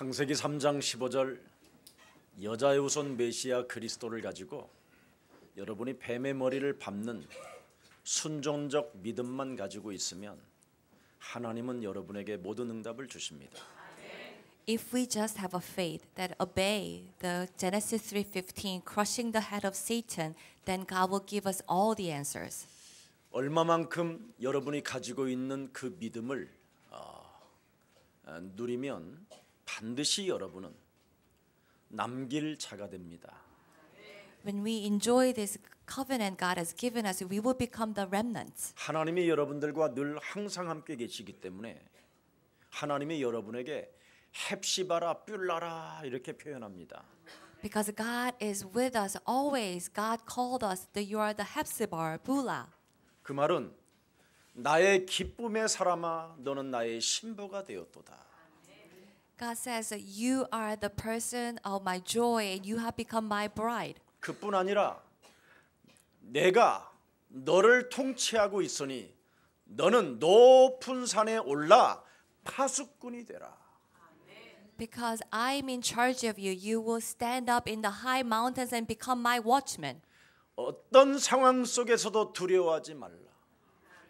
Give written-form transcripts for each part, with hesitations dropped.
창세기 3장 15절 여자의 후손 메시아 그리스도를 가지고 여러분이 뱀의 머리를 밟는 순종적 믿음만 가지고 있으면 하나님은 여러분에게 모든 응답을 주십니다. If we just have a faith that obey the Genesis 3:15 crushing the head of Satan, then God will give us all the answers. 얼마만큼 여러분이 가지고 있는 그 믿음을 누리면 반드시 여러분은 남길 자가 됩니다. When we enjoy this covenant God has given us, we will become the remnants. 하나님이 여러분들과 늘 항상 함께 계시기 때문에 하나님이 여러분에게 헵시바라 뷸라라 이렇게 표현합니다. Because God is with us always. God called us that you are the Hepzibah, Bula. 그 말은 나의 기쁨의 사람아 너는 나의 신부가 되었도다. God says that you are the person of my joy and you have become my bride. 그뿐 아니라 내가 너를 통치하고 있으니 너는 높은 산에 올라 파수꾼이 되라. Because I'm in charge of you, you will stand up in the high mountains and become my watchman. 어떤 상황 속에서도 두려워하지 말라.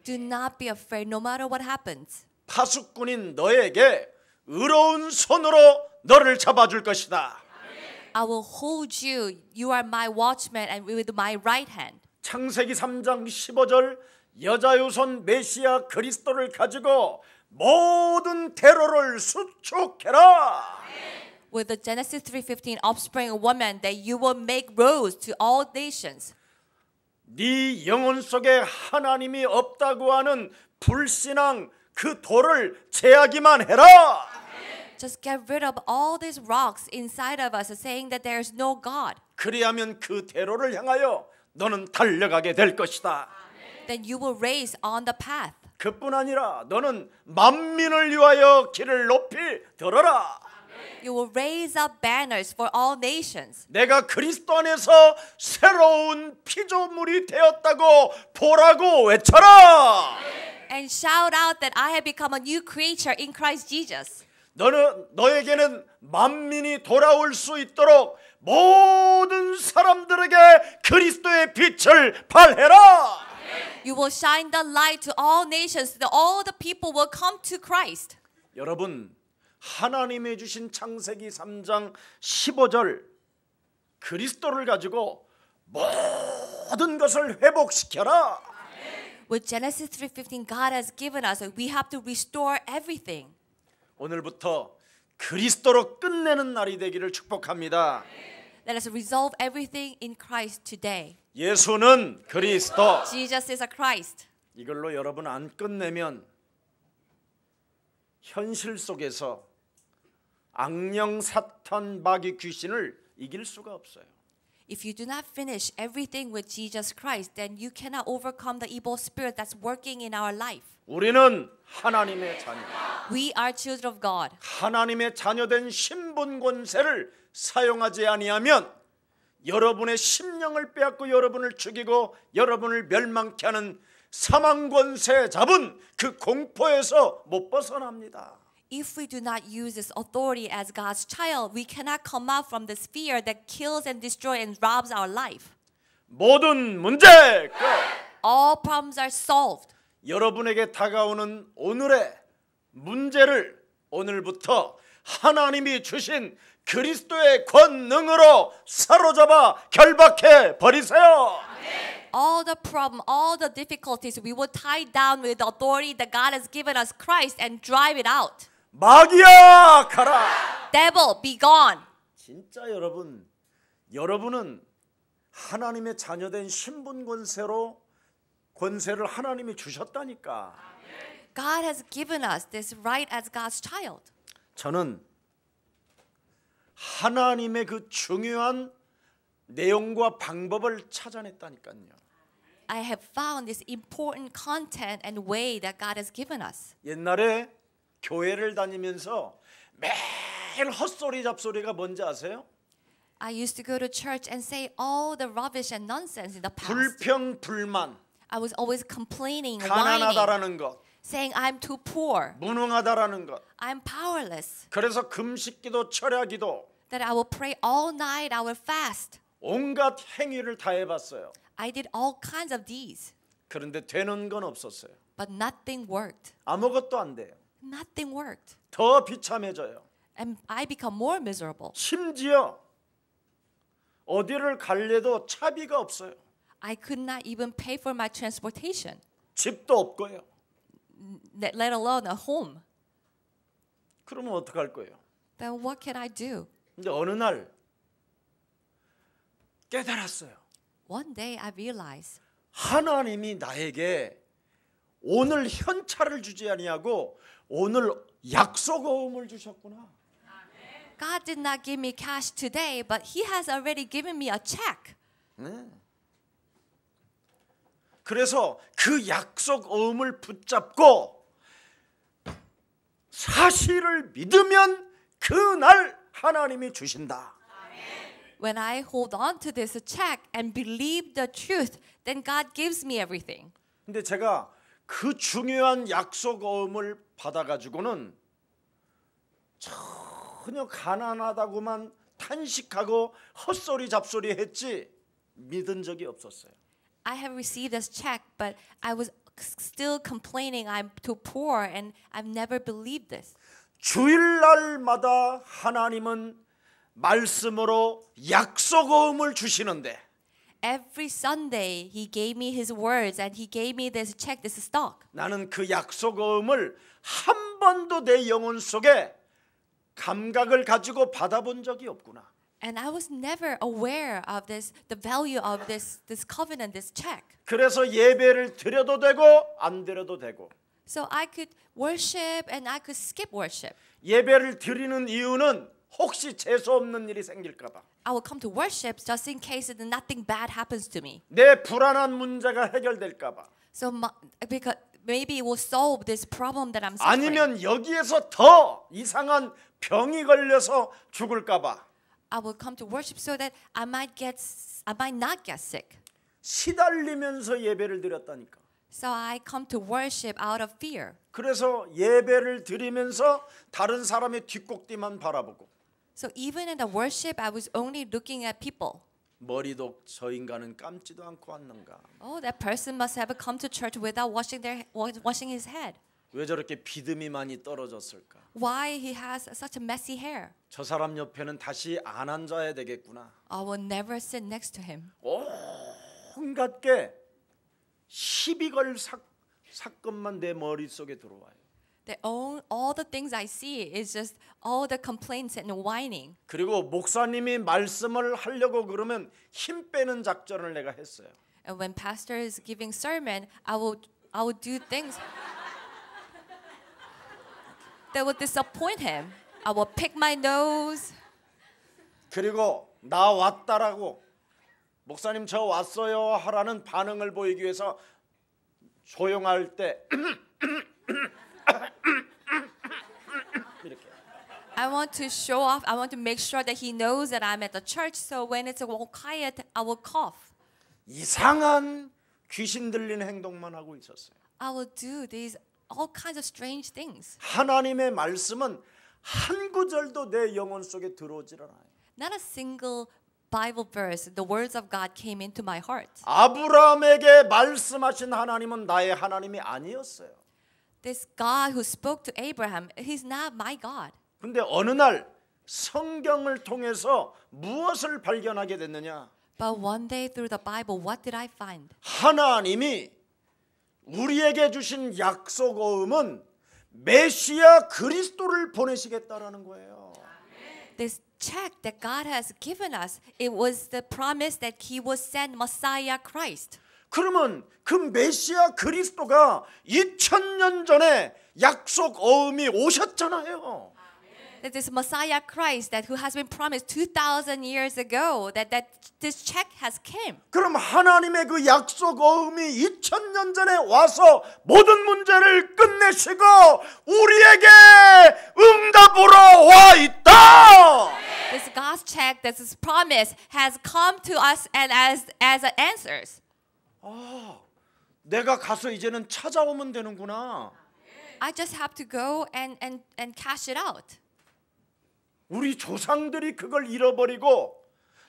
Do not be afraid no matter what happens. 파수꾼인 너에게 의로운 손으로 너를 잡아줄 것이다. I will hold you. You are my watchman and with my right hand. 창세기 3장 15절 여자의 후손 메시아 그리스도를 가지고 모든 대로를 수축해라. With the Genesis 3:15 offspring of woman that you will make roads to all nations. 네 영혼 속에 하나님이 없다고 하는 불신앙 그 돌을 제하기만 해라. Just get rid of all these rocks inside of us saying that there is no God. 그리하면 그 대로를 향하여 너는 달려가게 될 것이다. Then you will race on the path. 그뿐 아니라 너는 만민을 위하여 길을 높이 들어라. You will raise up banners for all nations. 내가 그리스도 안에서 새로운 피조물이 되었다고 보라고 외쳐라. And shout out that I have become a new creature in Christ Jesus. 너에게는 만민이 돌아올 수 있도록 모든 사람들에게 그리스도의 빛을 발해라. You will shine the light to all nations, that all the people will come to Christ. 여러분, 하나님이 주신 창세기 3장 15절 그리스도를 가지고 모든 것을 회복시켜라. With Genesis 3:15, God has given us, we have to restore everything. 오늘부터 그리스도로 끝내는 날이 되기를 축복합니다. Let us resolve everything in Christ today. 예수는 그리스도. Jesus is a Christ. 이걸로 여러분 안 끝내면 현실 속에서 악령 사탄 마귀 귀신을 이길 수가 없어요. If you do not finish everything with Jesus Christ, then you cannot overcome the evil spirit that's working in our life. 우리는 하나님의 자녀. We are children of God. 하나님의 자녀된 신분 권세를 사용하지 아니하면 여러분의 심령을 빼앗고 여러분을 죽이고 여러분을 멸망케 하는 사망 권세 잡은 그 공포에서 못 벗어납니다. If we do not use this authority as God's child, we cannot come out from this fear that kills and destroys and robs our life. 모든 문제 끝. All problems are solved. 여러분에게 다가오는 오늘의 문제를 오늘부터 하나님이 주신 그리스도의 권능으로 사로잡아 결박해 버리세요. All the problem, all the difficulties, we will tie down with the authority that God has given us, Christ, and drive it out. 마귀야 가라. Devil, be gone. 진짜 여러분은 하나님의 자녀된 신분 권세를 하나님이 주셨다니까. God has given us this right as God's child. 저는 하나님의 그 중요한 내용과 방법을 찾아냈다니까요. I have found this important content and way that God has given us. 옛날에 교회를 다니면서 매일 헛소리 잡소리가 뭔지 아세요? I used to go to church and say all the rubbish and nonsense in the past. 불평 불만, I was always complaining, whining, 가난하다라는 것, saying I'm too poor, 무능하다라는 것. I'm powerless, 그래서 금식기도 철야기도 that I will pray all night, I will fast. 온갖 행위를 다 해봤어요. I did all kinds of these, 그런데 되는 건 없었어요. but nothing worked. 아무것도 안 돼요. Nothing worked. 더 비참해져요. And I become more miserable. 심지어 어디를 갈래도 차비가 없어요. I could not even pay for my transportation, 집도 없고요. let alone a home. 그러면 어떡할 거예요? Then what can I do? 근데 어느 날 깨달았어요. One day I realized 하나님이 나에게 오늘 현찰을 주지 아니하고 오늘 약속어음을 주셨구나. God did not give me cash today, but He has already given me a check. 네. 그래서 그 약속어음을 붙잡고 사실을 믿으면 그날 하나님이 주신다. When I hold on to this check and believe the truth, then God gives me everything. 근데 제가 그 중요한 약속어음을 받아가지고는 전혀 가난하다고만 탄식하고 헛소리 잡소리 했지 믿은 적이 없었어요. I have received this check, but I was still complaining I'm too poor and I've never believed this. 주일날마다 하나님은 말씀으로 약속어음을 주시는데 Every Sunday, He gave me His words and He gave me this check, this stock. 나는 그 약속어음을 한 번도 내 영혼 속에 감각을 가지고 받아본 적이 없구나. And I was never aware of this, the value of this covenant, this check. 그래서 예배를 드려도 되고 안 드려도 되고. So I could worship and I could skip worship. 예배를 드리는 이유는 혹시 재수 없는 일이 생길까 봐. I will come to worship just in case that nothing bad happens to me. 내 불안한 문제가 해결될까 봐. So because maybe it will solve this problem that I'm suffering. 아니면 여기에서 더 이상한 병이 걸려서 죽을까 봐. I will come to worship so that I might not get sick. 시달리면서 예배를 드렸다니까. So I come to worship out of fear. 그래서 예배를 드리면서 다른 사람의 뒷꼭뒤만 바라보고. So even in the worship, I was only looking at people. 머리도 저 인간은 감지도 않고 왔는가. Oh, that person must have come to church without washing his head. 왜 저렇게 비듬이 많이 떨어졌을까? Why he has such a messy hair? 저 사람 옆에는 다시 안 앉아야 되겠구나. I will never sit next to him. 온갖 게 시비걸 사건만 내 머릿속에 들어와요. All the things I see is just all the complaints and whining. 그리고 목사님이 말씀을 하려고 그러면 힘 빼는 작전을 내가 했어요. And when pastor is giving sermon, I will do things that would disappoint him. I will pick my nose. 그리고 나 왔다라고 목사님 저 왔어요 하라는 반응을 보이기 위해서 조용할 때 이렇게. I want to show off. I want to make sure that he knows that I'm at the church. So when it's all quiet, I will cough. 이상한 귀신 들린 행동만 하고 있었어요. I will do these all kinds of strange things. 하나님의 말씀은 한 구절도 내 영혼 속에 들어오질 않아요. Not a single Bible verse, the words of God came into my heart. 아브라함에게 말씀하신 하나님은 나의 하나님이 아니었어요. This God who spoke to Abraham, he's not my God. 근데 어느 날 성경을 통해서 무엇을 발견하게 됐느냐? But one day through the Bible, what did I find? 하나님이 우리에게 주신 약속어음은 메시아 그리스도를 보내시겠다라는 거예요. This check that God has given us, it was the promise that He would send Messiah Christ. 그러면 그 메시아 그리스도가 2000년 전에 약속어음이 오셨잖아요. That this Messiah Christ that who has been promised 2,000 years ago, that this check has came. 그럼 하나님의 그 약속어음이 2000년 전에 와서 모든 문제를 끝내시고 우리에게 응답으로 와 있다. This God's check, this promise has come to us and as answers. 내가 가서 이제는 찾아오면 되는구나. I just have to go and cash it out. 우리 조상들이 그걸 잃어버리고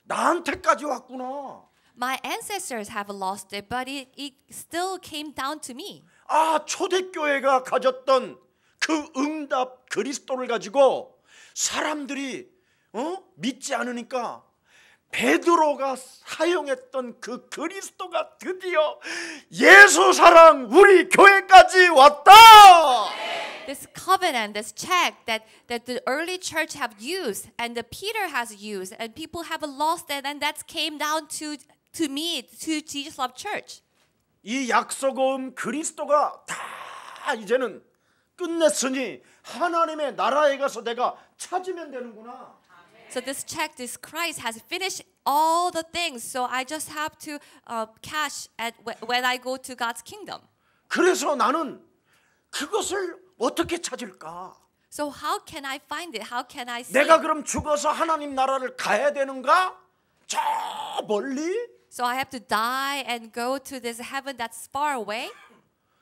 나한테까지 왔구나. My ancestors have lost it, but it still came down to me. 아, 초대교회가 가졌던 그 응답 그리스도를 가지고 사람들이 믿지 않으니까 베드로가 사용했던 그 그리스도가 드디어 예수 사랑 우리 교회까지 왔다. This covenant, this check that the early church have used and the Peter has used and people have lost it, and that came down to me, to Jesus Love Church. 이 약속은 그리스도가 다 이제는 끝냈으니 하나님의 나라에 가서 내가 찾으면 되는구나. So this check, this Christ has finished all the things. So I just have to cash at when I go to God's kingdom. 그래서 나는 그것을 어떻게 찾을까? So how can I find it? How can I see 내가 it? 그럼 죽어서 하나님 나라를 가야 되는가? 저 멀리? So I have to die and go to this heaven that's far away?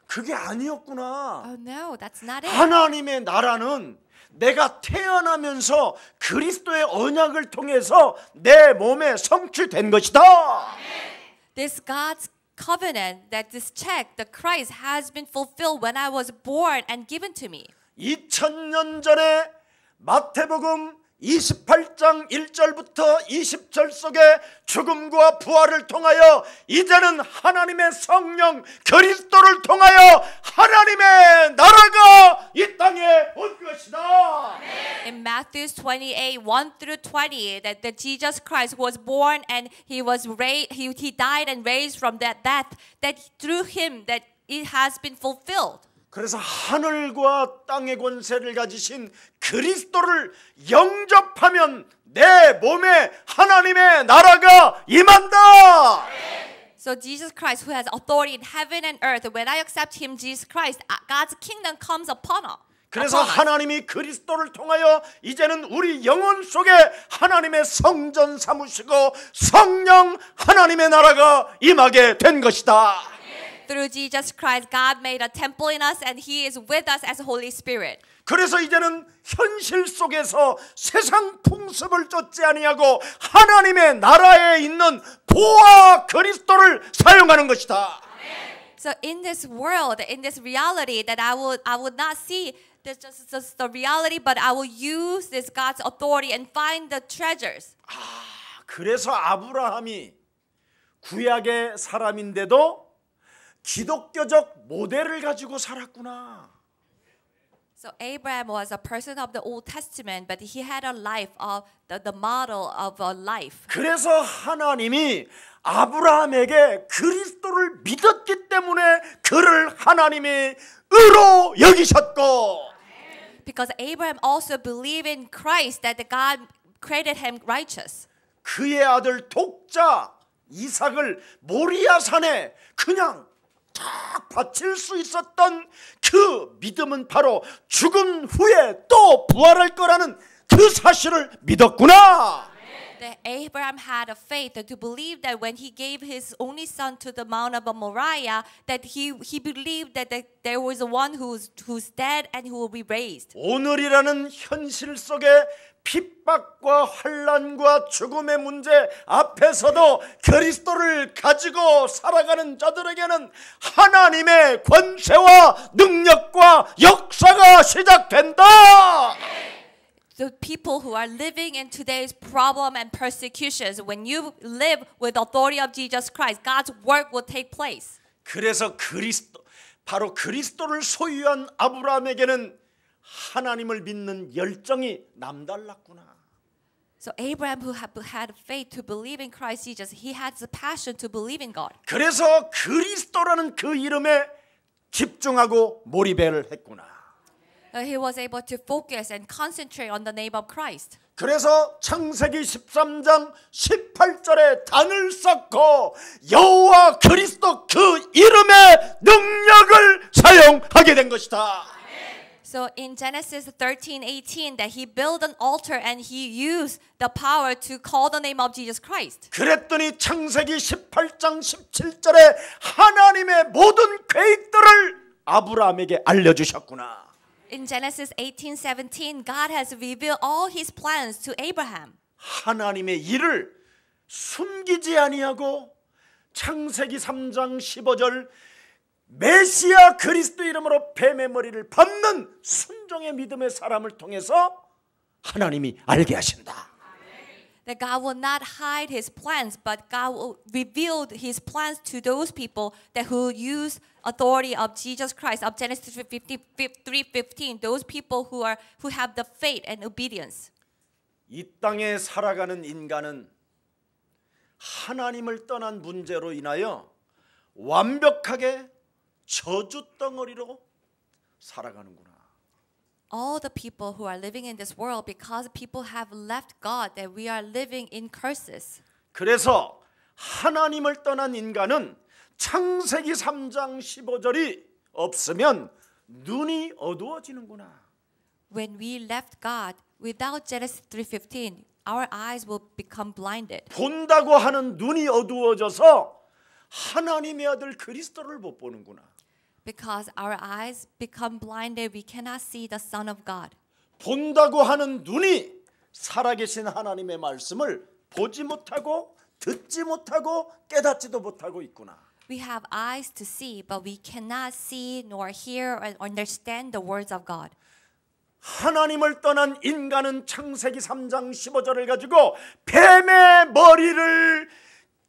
그게 아니었구나. Oh no, that's not it. 하나님의 나라는 내가 태어나면서 그리스도의 언약을 통해서 내 몸에 성취된 것이다. This God's covenant, that this check, the Christ has been fulfilled when I was born and given to me. 2000년 전에 마태복음 28장 1절부터 20절 속에 죽음과 부활을 통하여 이제는 하나님의 성령 그리스도를 통하여 하나님의 나라가 이 땅에 온 것이다. In Matthew 28, 1 through 20, that Jesus Christ was born and he was raised, he died and raised from that death, that through him that it has been fulfilled. 그래서 하늘과 땅의 권세를 가지신 그리스도를 영접하면 내 몸에 하나님의 나라가 임한다. So Jesus Christ, who has authority in heaven and earth, when I accept him, Jesus Christ, God's kingdom comes upon us. 그래서 하나님이 그리스도를 통하여 이제는 우리 영혼 속에 하나님의 성전 삼으시고 성령 하나님의 나라가 임하게 된 것이다. Through Jesus Christ, God made a temple in us and he is with us as Holy Spirit. 그래서 이제는 현실 속에서 세상 풍습을 쫓지 아니하고 하나님의 나라에 있는 보아 그리스도를 사용하는 것이다. So in this world, in this reality that I would not see just the reality, but I will use this God's authority and find the treasures. 그래서 아브라함이 구약의 사람인데도 기독교적 모델을 가지고 살았구나. So Abraham was a person of the Old Testament, but he had a life of the model of a life. 그래서 하나님이 아브라함에게 그리스도를 믿었기 때문에 그를 하나님이 의로 여기셨고, Because Abraham also believed in Christ, that God created him righteous. 그의 아들 독자 이삭을 모리아 산에 그냥 딱 바칠 수 있었던 그 믿음은 바로 죽은 후에 또 부활할 거라는 그 사실을 믿었구나. That Abraham had a faith to believe that when he gave his only son to the Mount of Moriah, that he believed that there was one who's dead and who will be raised. 오늘이라는 현실 속에 핍박과 환난과 죽음의 문제 앞에서도 그리스도를 가지고 살아가는 자들에게는 하나님의 권세와 능력과 역사가 시작된다. The people who are living in today's problem and persecutions, when you live with the authority of Jesus Christ, God's work will take place. 그래서 바로 그리스도를 소유한 아브라함에게는 하나님을 믿는 열정이 남달랐구나. So Abraham, who had faith to believe in Christ Jesus, he had the passion to believe in God. 그래서 그리스도라는 그 이름에 집중하고 몰입을 했구나. He was able to focus and concentrate on the name of Christ. 그래서 창세기 13장 18절에 단을 쌓고 여호와 그리스도 그 이름의 능력을 사용하게 된 것이다. So in Genesis 13:18, that he built an altar and he used the power to call the name of Jesus Christ. 그랬더니 창세기 18장 17절에 하나님의 모든 계획들을 아브라함에게 알려주셨구나. In Genesis 18:17, God has revealed all his plans to Abraham. 하나님의 일을 숨기지 아니하고 창세기 3장 15절 메시아 그리스도 이름으로 뱀의 머리를 밟는 순종의 믿음의 사람을 통해서 하나님이 알게 하신다. That God will not hide his plans, but God will reveal his plans to those people that who use authority of Jesus Christ, of Genesis 3:15. Those people who have the faith and obedience. 이 땅에 살아가는 인간은 하나님을 떠난 문제로 인하여 완벽하게 저주 덩어리로 살아가는구나. All the people who are living in this world, because people have left God, that we are living in curses. 그래서 하나님을 떠난 인간은 창세기 3장 15절이 없으면 눈이 어두워지는구나. When we left God, without Genesis 3:15, our eyes will become blinded. 본다고 하는 눈이 어두워져서 하나님의 아들 그리스도를 못 보는구나. Because our eyes become blinded, we cannot see the Son of God. 본다고 하는 눈이 살아계신 하나님의 말씀을 보지 못하고 듣지 못하고 깨닫지도 못하고 있구나. We have eyes to see, but we cannot see nor hear or understand the words of God. 하나님을 떠난 인간은 창세기 3장 15절을 가지고 뱀의 머리를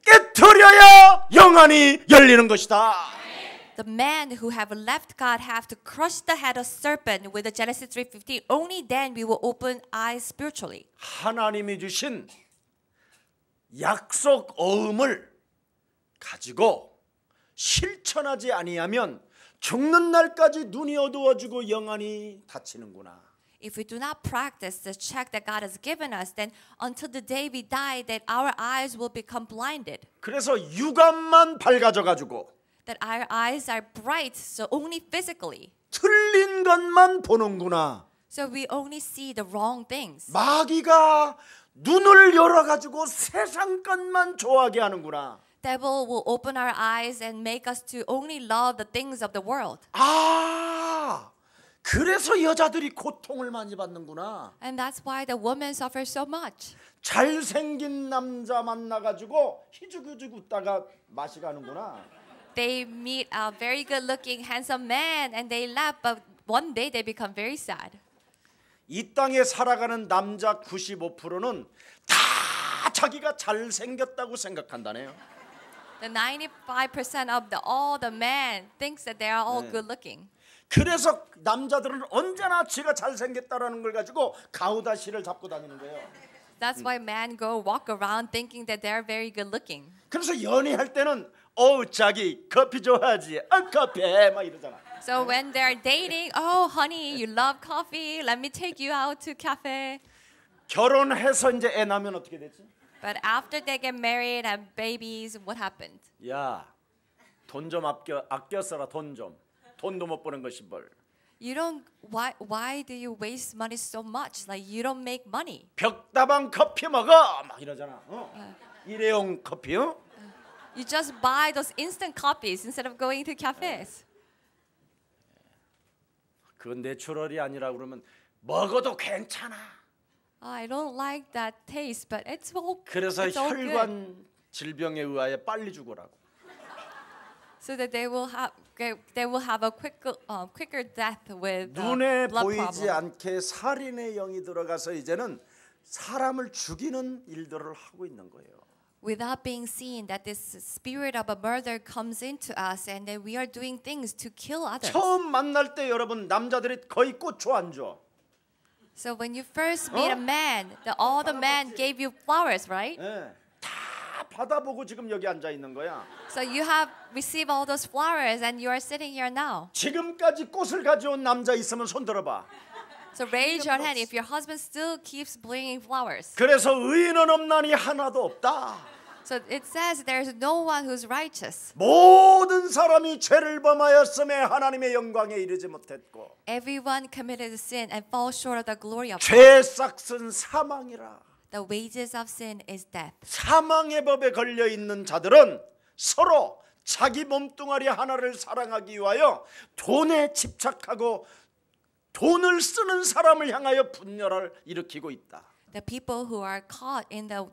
깨트려야 영안이 열리는 것이다. The men who have left God have to crush the head of serpent with the Genesis 3:15. Only then we will open eyes spiritually. 하나님이 주신 약속 어음을 가지고 실천하지 아니하면 죽는 날까지 눈이 어두워지고 영안이 닫히는구나. If we do not practice the check that God has given us, then until the day we die, that our eyes will become blinded. 그래서 육안만 밝아져 가지고 That our eyes are bright, so only physically. 틀린 것만 보는구나. So we only see the wrong things. 마귀가 눈을 열어 가지고 세상 것만 좋아하게 하는구나. Devil will open our eyes and make us to only love the things of the world. 아, 그래서 여자들이 고통을 많이 받는구나. And that's why the women suffer so much. 잘생긴 남자 만나 가지고 희죽희죽 웃다가 맛이 가는구나. They meet a very good-looking, handsome man and they laugh, but one day they become very sad. 이 땅에 살아가는 남자 95%는 다 자기가 잘생겼다고 생각한다네요. The 95% of all the men thinks that they are all good-looking. 그래서 남자들은 언제나 지가 잘생겼다라는 걸 가지고 가우다시를 잡고 다니는 거예요. That's why men go walk around thinking that they are very good-looking. 그래서 연애할 때는 자기 커피 좋아하지? 커피 막 이러잖아. So when they're dating, oh honey, you love coffee. Let me take you out to cafe. 결혼해서 이제 애 낳으면 어떻게 되지? But after they get married and have babies, what happened? 야, 돈 좀 아껴 써라. 돈 좀. 돈도 못 버는 것이 뭘. You don't. Why do you waste money so much? Like you don't make money. 벽다방 커피 먹어 막 이러잖아. 일회용 커피. You just buy those instant coffees instead of going to cafes. 그건 내추럴이 아니라 그러면 먹어도 괜찮아. I don't like that taste, but it's all. 그래서 it's all good. 혈관 질병에 의하여 빨리 죽으라고. So that they will have a quicker death with 눈에 blood 보이지 problem. 않게 살인의 영이 들어가서 이제는 사람을 죽이는 일들을 하고 있는 거예요. Without being seen, that this spirit of a murder comes into us, and then we are doing things to kill others. 처음 만날 때 여러분 남자들이 거의 꽃초 안 줘. So when you first meet a man, all the men gave you flowers, right? 네. 다 받아보고 지금 여기 앉아 있는 거야. So you have received all those flowers, and you are sitting here now. 지금까지 꽃을 가져온 남자 있으면 손 들어봐. So raise your hand if your husband still keeps bringing flowers. 그래서 의인은 없나니 하나도 없다. So it says there is no one who's righteous. 모든 사람이 죄를 범하였음에 하나님의 영광에 이르지 못했고 Everyone committed sin and falls short of the glory of God. 죄의 싹은 사망이라. The wages of sin is death. 사망의 법에 걸려 있는 자들은 서로 자기 몸뚱아리 하나를 사랑하기 위하여 돈에 집착하고 돈을 쓰는 사람을 향하여 분열을 일으키고 있다. The people who are caught in the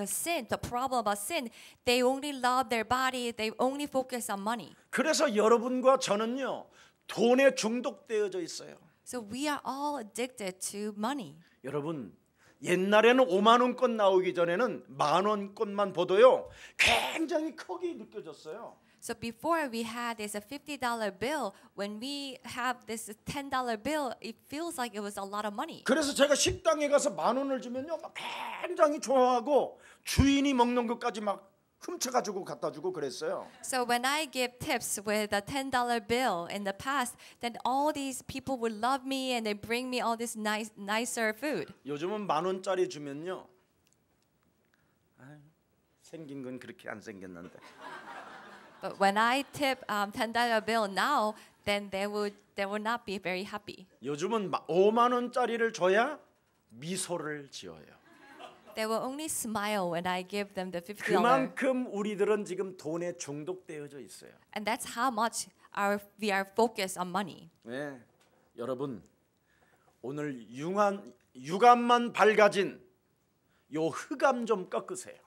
sin, the problem about sin, they only love their body, they only focus on money. 그래서 여러분과 저는요, 돈에 중독되어져 있어요. So we are all addicted to money. 여러분, 옛날에는 5만 원권 나오기 전에는 만 원권만 보도요, 굉장히 크게 느껴졌어요. So before we had this a $50 bill, when we have this $10 bill, it feels like it was a lot of money. 그래서 제가 식당에 가서 만 원을 주면요, 막 굉장히 좋아하고 주인이 먹는 것까지 막 훔쳐가지고 갖다 주고 그랬어요. So when I give tips with a $10 bill in the past, then all these people would love me and they bring me all this nicer food. 요즘은 만 원짜리 주면요, 생긴 건 그렇게 안 생겼는데. But when I tip $10 bill now, then they would not be very happy. 요즘은 5만 원짜리를 줘야 미소를 지어요. They will only smile when I give them the $50. 그만큼 우리들은 지금 돈에 중독되어져 있어요. And that's how much we are focused on money. 네, 여러분 오늘 유감만 밝아진 요 흑암 좀 꺾으세요.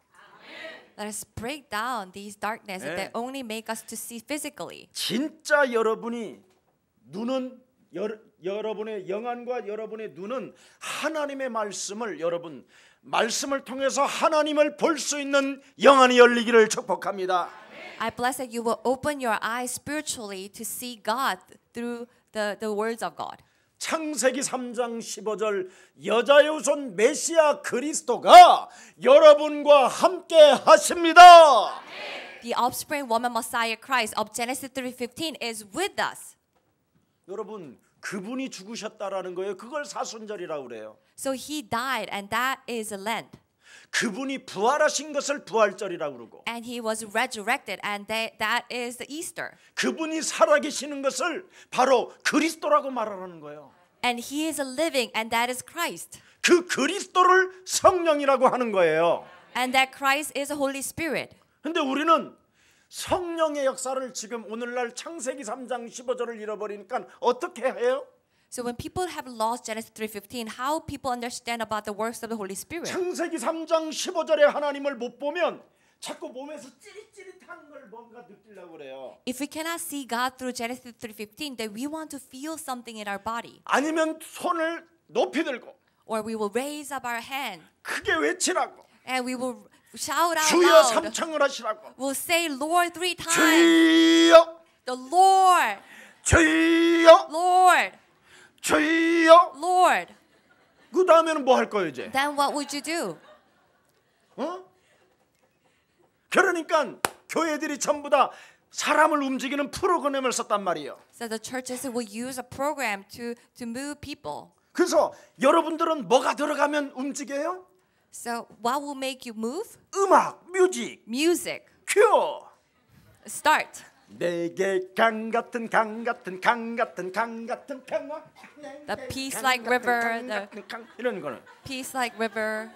Let us break down these darkness 네. that only make us to see physically. 진짜 여러분이 눈은 여러분의 영안과 여러분의 눈은 하나님의 말씀을 여러분 말씀을 통해서 하나님을 볼 수 있는 영안이 열리기를 축복합니다. I bless that you will open your eyes spiritually to see God through the words of God. 창세기 3장 15절 여자의 후손 메시아 그리스도가 여러분과 함께 하십니다. The offspring woman Messiah Christ of Genesis 3:15 is with us. 여러분 그분이 죽으셨다라는 거예요. 그걸 사순절이라고 그래요. So he died and that is a Lent. 그분이 부활하신 것을 부활절이라고 그러고 And he was resurrected and that is the Easter. 그분이 살아계시는 것을 바로 그리스도라고 말하는 거예요. And he is a living and that is Christ. 그 그리스도를 성령이라고 하는 거예요. And that Christ is the Holy Spirit. 근데 우리는 성령의 역사를 지금 오늘날 창세기 3장 15절을 잃어버리니까 어떻게 해요? So when people have lost Genesis 3:15, how people understand about the works of the Holy Spirit? 창세기 3장 15절에 하나님을 못 보면 자꾸 몸에서 찌릿찌릿한 걸 뭔가 느끼려고 그래요. If we cannot see God through Genesis 3:15, then we want to feel something in our body. 아니면 손을 높이 들고 Or we will raise up our hand 크게 외치라고 and we will shout out 주여 loud. 삼창을 하시라고 We'll say Lord 3 times. 주여 The Lord, 주여 Lord, 주여 Lord. 그 다음에는 뭐 할 거예요 이제? Then what would you do? 그러니까 교회들이 전부 다 사람을 움직이는 프로그램을 썼단 말이에요. So the churches will use a program to move people. 그래서 여러분들은 뭐가 들어가면 움직여요? So what will make you move? 음악, 뮤직, Music. 큐. Start. 내게 강 같은 평화 The peace like river, the 이런 거는 peace like river.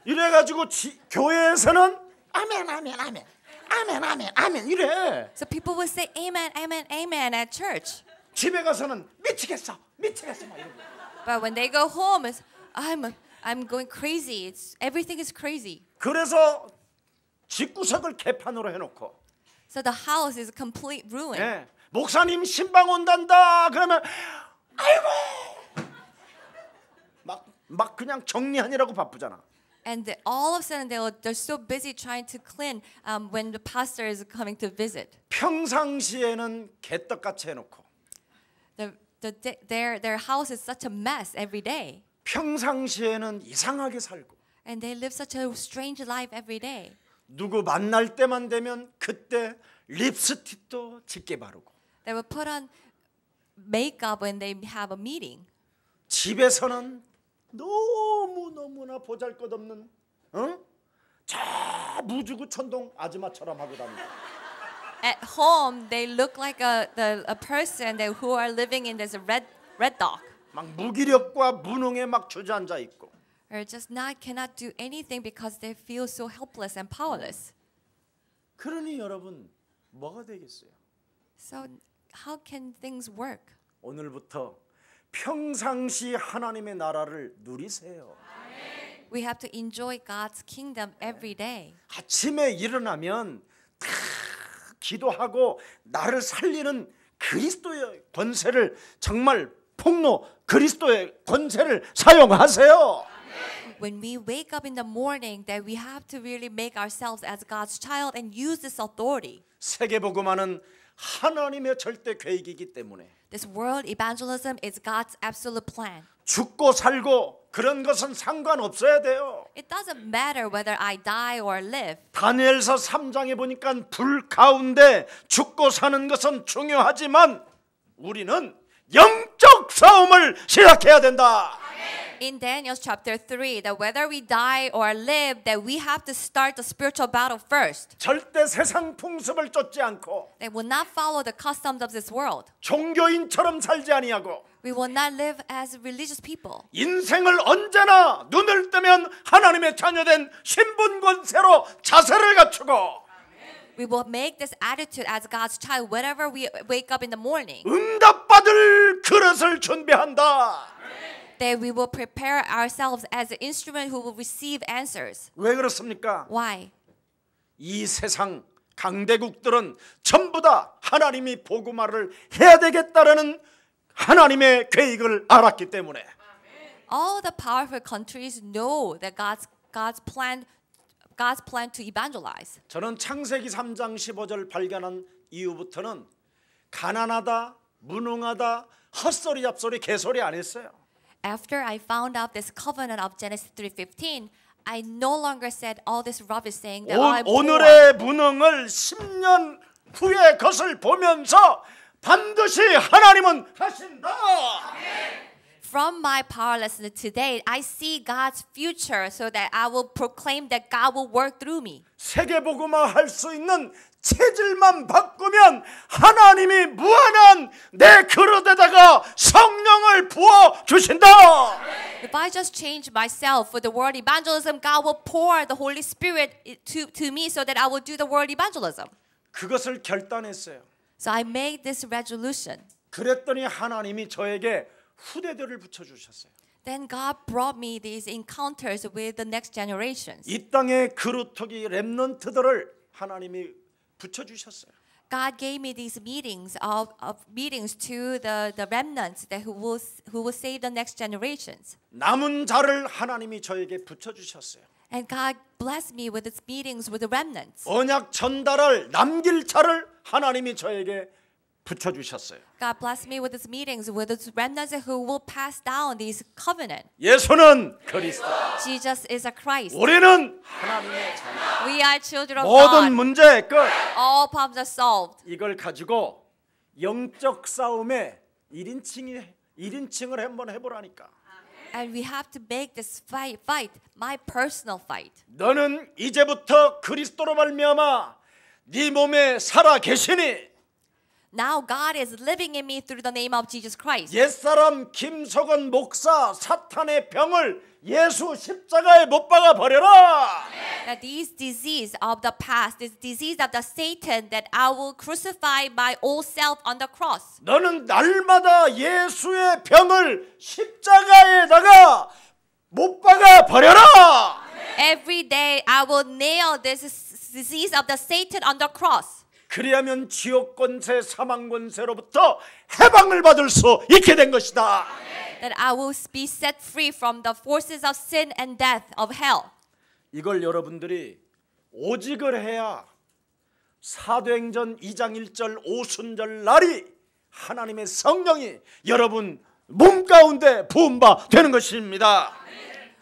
이래가지고 교회에서는 아멘 아멘 아멘 아멘 아멘 아멘 이래. So people will say amen, amen, amen at church. 집에 가서는 미치겠어 막 이러고. But when they go home, it's I'm going crazy. Everything is crazy. 그래서 집구석을 개판으로 해놓고. So the house is a complete ruin. 네. 목사님 신방 온단다 그러면 아이고 막 그냥 정리하느라고 바쁘잖아. And all of a sudden they're so busy trying to clean when the pastor is coming to visit. 평상시에는 개떡같이 해놓고. Their house is such a mess every day. 평상시에는 이상하게 살고. And they live such a strange life every day. 누구 만날 때만 되면 그때 립스틱도 짙게 바르고. They will put on makeup when they have a meeting. 집에서는 너무나 보잘것없는 저 무주구 천동 아줌마처럼 하고 다닌다. At home, they look like a person who are living in this red dog. 막 무기력과 무능에 막 주저앉아 있고. or just not cannot do anything because they feel so helpless and powerless. 그러니 여러분 뭐가 되겠어요? So how can things work? 오늘부터 평상시 하나님의 나라를 누리세요. We have to enjoy God's kingdom every day. 아침에 일어나면 다 기도하고 나를 살리는 그리스도의 권세를 정말 폭로 그리스도의 권세를 사용하세요. When we wake up in the morning, that we have to really make ourselves as God's child and use this authority. 세계복음화는 하나님의 절대 계획이기 때문에 This world evangelism is God's absolute plan. 죽고 살고 그런 것은 상관없어야 돼요. It doesn't matter whether I die or live. 다니엘서 3장에 보니까 불 가운데 죽고 사는 것은 중요하지만 우리는 영적 싸움을 시작해야 된다. In Daniel chapter 3, that whether we die or live, that we have to start the spiritual battle first. 절대 세상 풍습을 쫓지 않고 They will not follow the customs of this world. 종교인처럼 살지 아니하고 We will not live as religious people. 인생을 언제나 눈을 뜨면 하나님의 자녀된 신분 권세로 자세를 갖추고 We will make this attitude as God's child whenever we wake up in the morning. 응답받을 그릇을 준비한다. That we will prepare ourselves as an instrument who will receive answers. 왜 그렇습니까? Why? 이 세상 강대국들은 전부 다 하나님이 복음화를 해야 되겠다라는 하나님의 계획을 알았기 때문에 All the powerful countries know that God's plan to evangelize. 저는 창세기 3장 15절 발견한 이후부터는 가난하다, 무능하다, 헛소리 잡소리 개소리 안 했어요. After I found out this covenant of Genesis 3:15, I no longer said all this rubbish saying that I'm poor. 오늘의 무능을 10년 후의 것을 보면서 반드시 하나님은 하신다. From my powerlessness today, I see God's future so that I will proclaim that God will work through me. 세계복음화 할 수 있는 체질만 바꾸면 하나님이 무한한 내 그릇에다가 성령을 부어 주신다. If I just change myself for the world evangelism, God will pour the Holy Spirit to me so that I will do the world evangelism. 그것을 결단했어요. So I made this resolution. 그랬더니 하나님이 저에게 후대들을 붙여주셨어요. Then God brought me these encounters with the next generations. 이 땅의 그루터기 렘넌트들을 하나님이 붙여주셨어요. God gave me these meetings of meetings to the remnants that who will save the next generations. 남은 자를 하나님이 저에게 붙여주셨어요. And God blessed me with its meetings with the remnants. 언약 전달을 남길 자를 하나님이 저에게 붙여주셨어요. God blessed me with its meetings with its remnants who will pass down these covenant. 예수는 그리스도. Jesus is a Christ. 우리는 하나님의 자녀. We are children of 모든 God. 문제의 끝. All problems are solved. 이걸 가지고 영적 싸움에 1인칭을 한번 해보라니까. And we have to make this fight, my personal fight. 너는 이제부터 그리스도로 말미암아 네 몸에 살아 계시니 Now God is living in me through the name of Jesus Christ. 옛사람 김석원 목사 사탄의 병을 예수 십자가에 못 박아 버려라. That these disease of the past, this disease of the Satan, that I will crucify my old self on the cross. 너는 날마다 예수의 병을 십자가에다가 못 박아 버려라. Every day I will nail this disease of the Satan on the cross. 그리하면 지옥 권세, 사망 권세로부터 해방을 받을 수 있게 된 것이다. That I will be set free from the forces of sin and death of hell. 이걸 여러분들이 오직을 해야 사도행전 2장 1절 오순절 날이 하나님의 성령이 여러분 몸 가운데 부음바 되는 것입니다.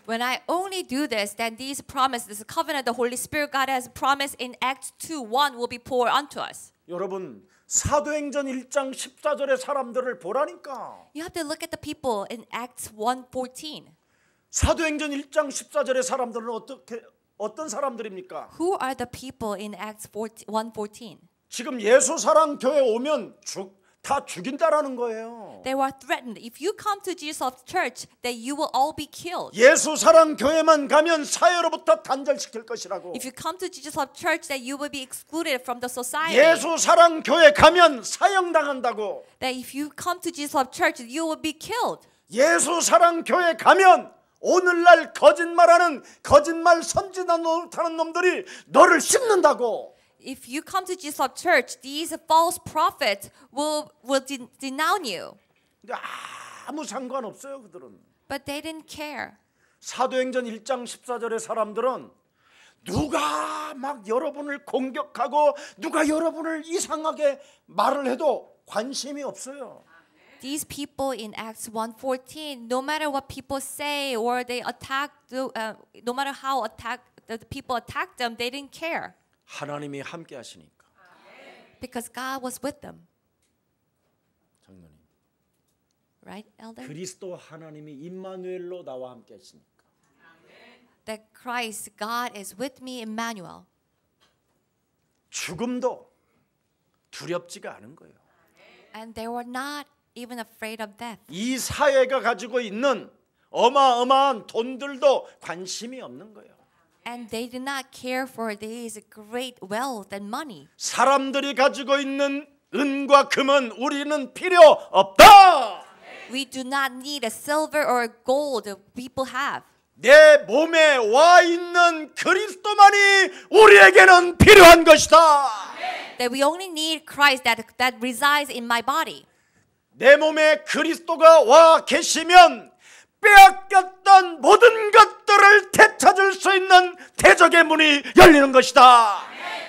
When I only do this, then these promises, this covenant, the Holy Spirit God has promised in Acts 2:1 will be poured onto us. 여러분 사도행전 1장 14절의 사람들을 보라니까. You have to look at the people in Acts 1:14. 사도행전 1장 14절의 사람들은 어떤 사람들입니까? Who are the people in Acts 1:14? 지금 예수 사랑 교회 오면 다 죽인다라는 거예요. They were threatened. If you come to Jesus of Church, that you will all be killed. 예수 사랑 교회만 가면 사회로부터 단절시킬 것이라고. If you come to Jesus of Church, that you will be excluded from the society. 예수 사랑 교회 가면 사형당한다고. That if you come to Jesus of Church, you will be killed. 예수 사랑 교회 가면 오늘날 거짓말하는 거짓말 선지자 노릇하는 놈들이 너를 씹는다고. If you come to Jesus of Church, these false prophets will denounce you. 근데 아무 상관없어요, 그들은. But they didn't care. 사도행전 1장 14절의 사람들은 누가 막 여러분을 공격하고 누가 여러분을 이상하게 말을 해도 관심이 없어요. These people in Acts 1:14, no matter what people say or they attack, no matter how the people attack them, they didn't care. 하나님이 함께 하시니까. Because God was with them. 장로님. Right, elder? 그리스도 하나님이 임마누엘로 나와 함께 하시니까. That Christ, God is with me, Emmanuel. 죽음도 두렵지가 않은 거예요. And they were not even afraid of death. 이 사회가 가지고 있는 어마어마한 돈들도 관심이 없는 거예요. And they did not care for this great wealth and money. 사람들이 가지고 있는 은과 금은 우리는 필요 없다. We do not need a silver or gold that people have. 내 몸에 와 있는 그리스도만이 우리에게는 필요한 것이다. That we only need Christ that resides in my body. 내 몸에 그리스도가 와 계시면 빼앗겼던 모든 것들을 되찾을 수 있는 대적의 문이 열리는 것이다.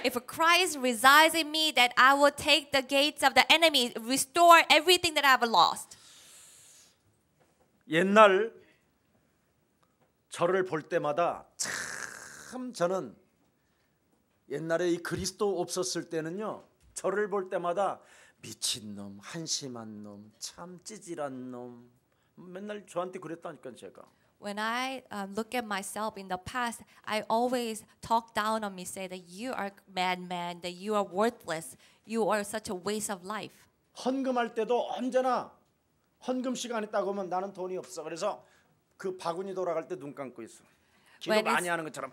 If Christ resides in me, that I will take the gates of the enemy, restore everything that I have lost. 옛날 저를 볼 때마다 참 저는 옛날에 이 그리스도 없었을 때는요, 저를 볼 때마다 미친 놈, 한심한 놈, 참 찌질한 놈, 맨날 저한테 그랬다니까 제가. When I look at myself in the past, I always talk down on me, say that you are madman, that you are worthless, you are such a waste of life. 헌금할 때도 언제나 헌금 시간 있다고 하면 나는 돈이 없어. 그래서 그 바구니 돌아갈 때 눈 감고 있어. 기도 When 많이 it's- 하는 것처럼.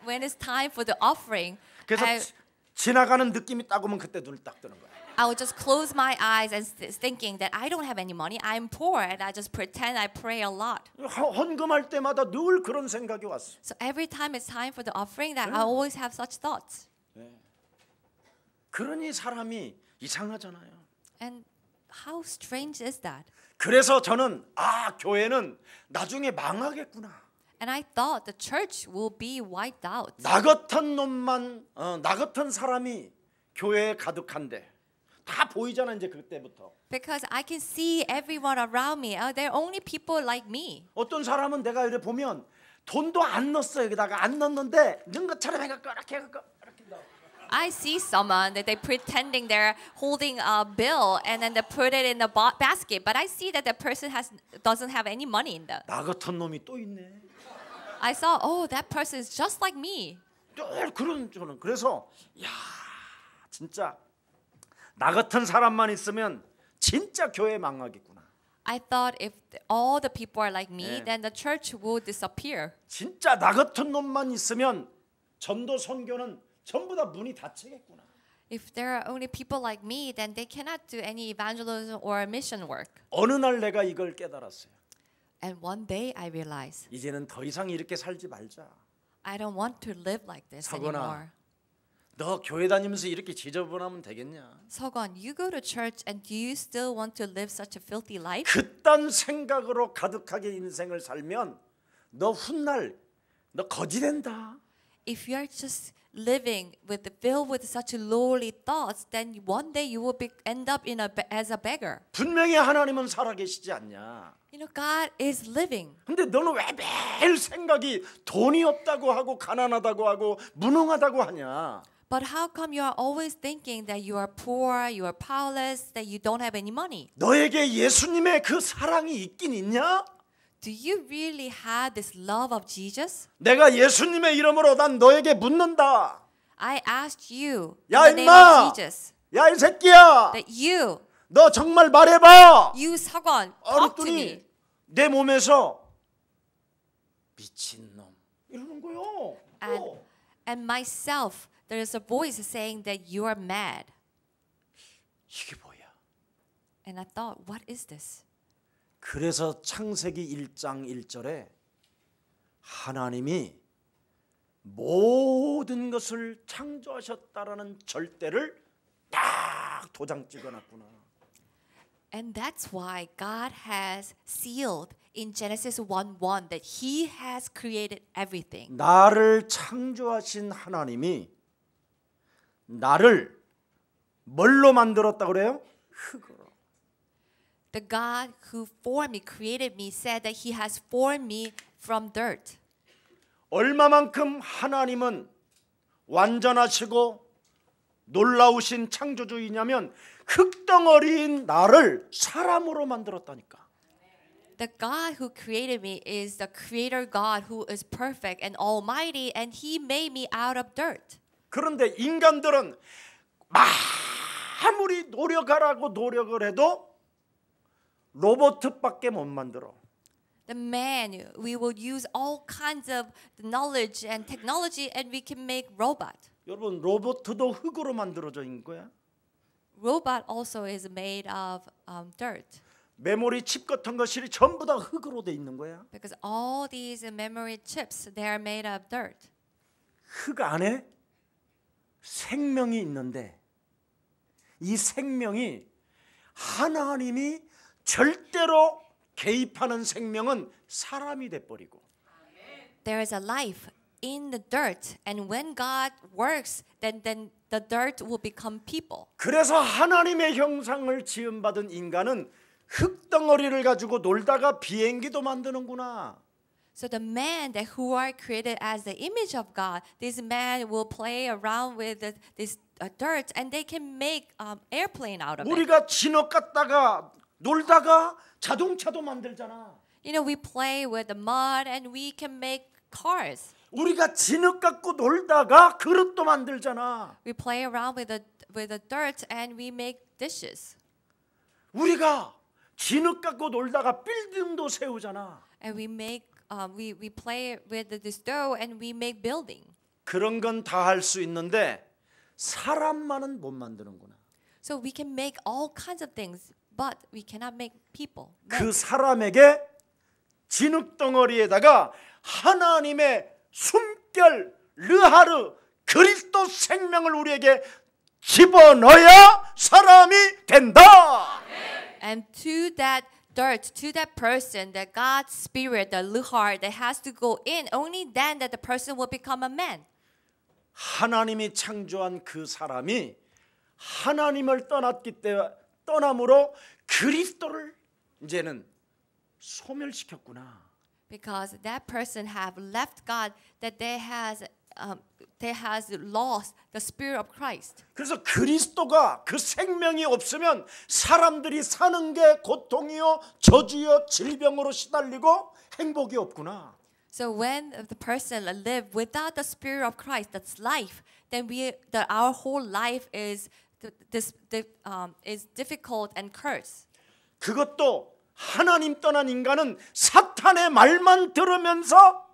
When it's time for the offering, 그래서 지나가는 느낌이 딱 오면 그때 눈을 딱 뜨는 거야. I would just close my eyes and thinking that I don't have any money, I'm poor, and I just pretend I pray a lot. 헌금할 때마다 늘 그런 생각이 왔어. So every time it's time for the offering, that I always have such thoughts. 그러니 사람이 이상하잖아요. And how strange is that? 그래서 저는 교회는 나중에 망하겠구나. And I thought the church will be wiped out. 나 같은 놈만 나 같은 사람이 교회에 가득한데 다 보이잖아 이제 그때부터. Because I can see everyone around me. They're only people like me. 어떤 사람은 내가 이렇게 보면 돈도 안 넣었어 여기다가 안 넣었는데 넣은 것처럼 해갖고 이렇게 해갖고 이렇게 넣어. I see someone that they're pretending they're holding a bill and then they put it in the basket, but I see that the person doesn't have any money in them. 나 같은 놈이 또 있네. I saw, oh, that person is just like me. 늘 그런 저는 그래서 야 진짜 나 같은 사람만 있으면 진짜 교회 망하겠구나. I thought if all the people are like me, 네. then the church will disappear. 진짜 나 같은 놈만 있으면 전도 선교는 전부 다 문이 닫히겠구나. If there are only people like me, then they cannot do any evangelism or mission work. 어느 날 내가 이걸 깨달았어요. And one day I realized, 이제는 더 이상 이렇게 살지 말자. I don't want to live like this 서건아. anymore. 너 교회 다니면서 이렇게 지저분하면 되겠냐? Sogon, you go to church and do you still want to live such a filthy life? 그딴 생각으로 가득하게 인생을 살면 너 훗날 너 거지 된다. If you are just living filled with such lowly thoughts, then one day you will end up as a beggar. 분명히 하나님은 살아계시지 않냐? You know, God is living. 근데 너는 왜 매일 생각이 돈이 없다고 하고 가난하다고 하고 무능하다고 하냐? But how come you are always thinking that you are poor, you are powerless, that you don't have any money? 너에게 예수님의 그 사랑이 있긴 있냐? Do you really have this love of Jesus? 내가 예수님의 이름으로 난 너에게 묻는다. I asked you 야, in the name 임마! of Jesus. 야 이 새끼야, that you 너 정말 말해봐. Seokwan, talk to me. 그랬더니 내 몸에서 미친놈 이러는 거요. And myself, there is a voice saying that you are mad. 이게 뭐야? And I thought, what is this? 그래서 창세기 1장 1절에 하나님이 모든 것을 창조하셨다라는 절대를 딱 도장 찍어놨구나. And that's why God has sealed in Genesis 1:1 that He has created everything. 나를 창조하신 하나님이 나를 뭘로 만들었다 그래요? 흙으로. The God who formed me, created me, said that He has formed me from dirt. 얼마만큼 하나님은 완전하시고 놀라우신 창조주이냐면 흙덩어리인 나를 사람으로 만들었다니까. The God who created me is the creator God who is perfect and almighty, and He made me out of dirt. 그런데 인간들은 아무리 노력하라고 노력을 해도 로봇밖에 못 만들어. The man, we will use all kinds of knowledge and technology, and we can make robot. 여러분 로봇도 흙으로 만들어져 있는 거야. Robot also is made of dirt. 메모리 칩 같은 것이 전부 다 흙으로 돼 있는 거야. Because all these memory chips, they are made of dirt. 흙 안에 생명이 있는데 이 생명이 하나님이 절대로 개입하는 생명은 사람이 돼 버리고. There is a life in the dirt, and when God works, then the dirt will become people. 그래서 하나님의 형상을 지음받은 인간은 흙덩어리를 가지고 놀다가 비행기도 만드는구나. So the man that who are created as the image of God, this man will play around with this dirt, and they can make airplane out of it. 우리가 진흙 갖다가 놀다가 자동차도 만들잖아. You know, we play with the mud, and we can make cars. 우리가 진흙 갖고 놀다가 그릇도 만들잖아. We play around with the dirt, and we make dishes. 우리가 진흙 갖고 놀다가 빌딩도 세우잖아. And we make we play with this dough, and we make building. 그런 건 다 할 수 있는데 사람만은 못 만드는구나. So we can make all kinds of things, but we cannot make people. 그 사람에게 진흙 덩어리에다가 하나님의 숨결 르하르 그리스도 생명을 우리에게 집어넣어야 사람이 된다. And to that dirt, to that person, that God's spirit, the luhar, that has to go in, only then that the person will become a man. 하나님이 창조한 그 사람이 하나님을 떠남으로 그리스도를 이제는 소멸시켰구나. Because that person have left God, that they has lost the spirit of Christ. 그래서 그리스도가 그 생명이 없으면 사람들이 사는 게 고통이요 저주요 질병으로 시달리고 행복이 없구나. So when the person live without the spirit of Christ, that's life, then our whole life is difficult and cursed. 그것도 하나님 떠난 인간은 사탄의 말만 들으면서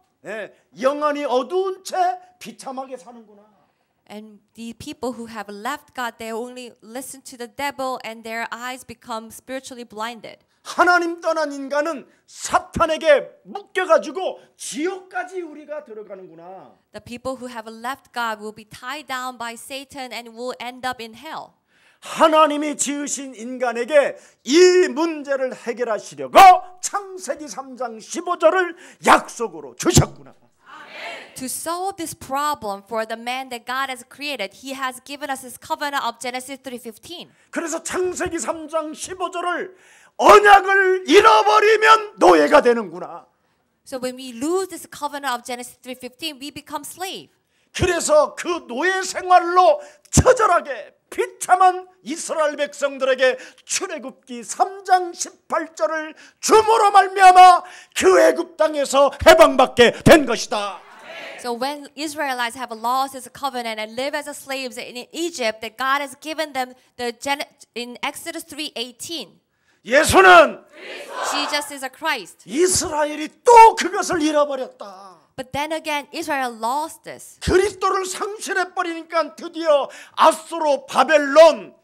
영원히 어두운 채 비참하게 사는구나. And the people who have left God, they only listen to the devil, and their eyes become spiritually blinded. 하나님 떠난 인간은 사탄에게 묶여가지고 지옥까지 우리가 들어가는구나. The people who have left God will be tied down by Satan and will end up in hell. 하나님이 지으신 인간에게 이 문제를 해결하시려고 창세기 3장 15절을 약속으로 주셨구나. To solve this problem for the man that God has created, He has given us His covenant of Genesis 3:15. 그래서 창세기 3장 15절을 언약을 잃어버리면 노예가 되는구나. So when we lose this covenant of Genesis 3:15, we become slave. 그래서 그 노예 생활로 처절하게 비참한 이스라엘 백성들에게 출애굽기 3장 18절을 줌으로 말미암아 그 애굽 땅에서 해방받게 된 것이다. So when Israelites have lost His covenant and live as slaves in Egypt, that God has given them in Exodus 3:18. 예수는 Jesus is a Christ. 이스라엘이 또 그것을 잃어버렸다. But then again, Israel lost this. 그리스도를 상실해 버리니까 드디어 아수르, 바벨론,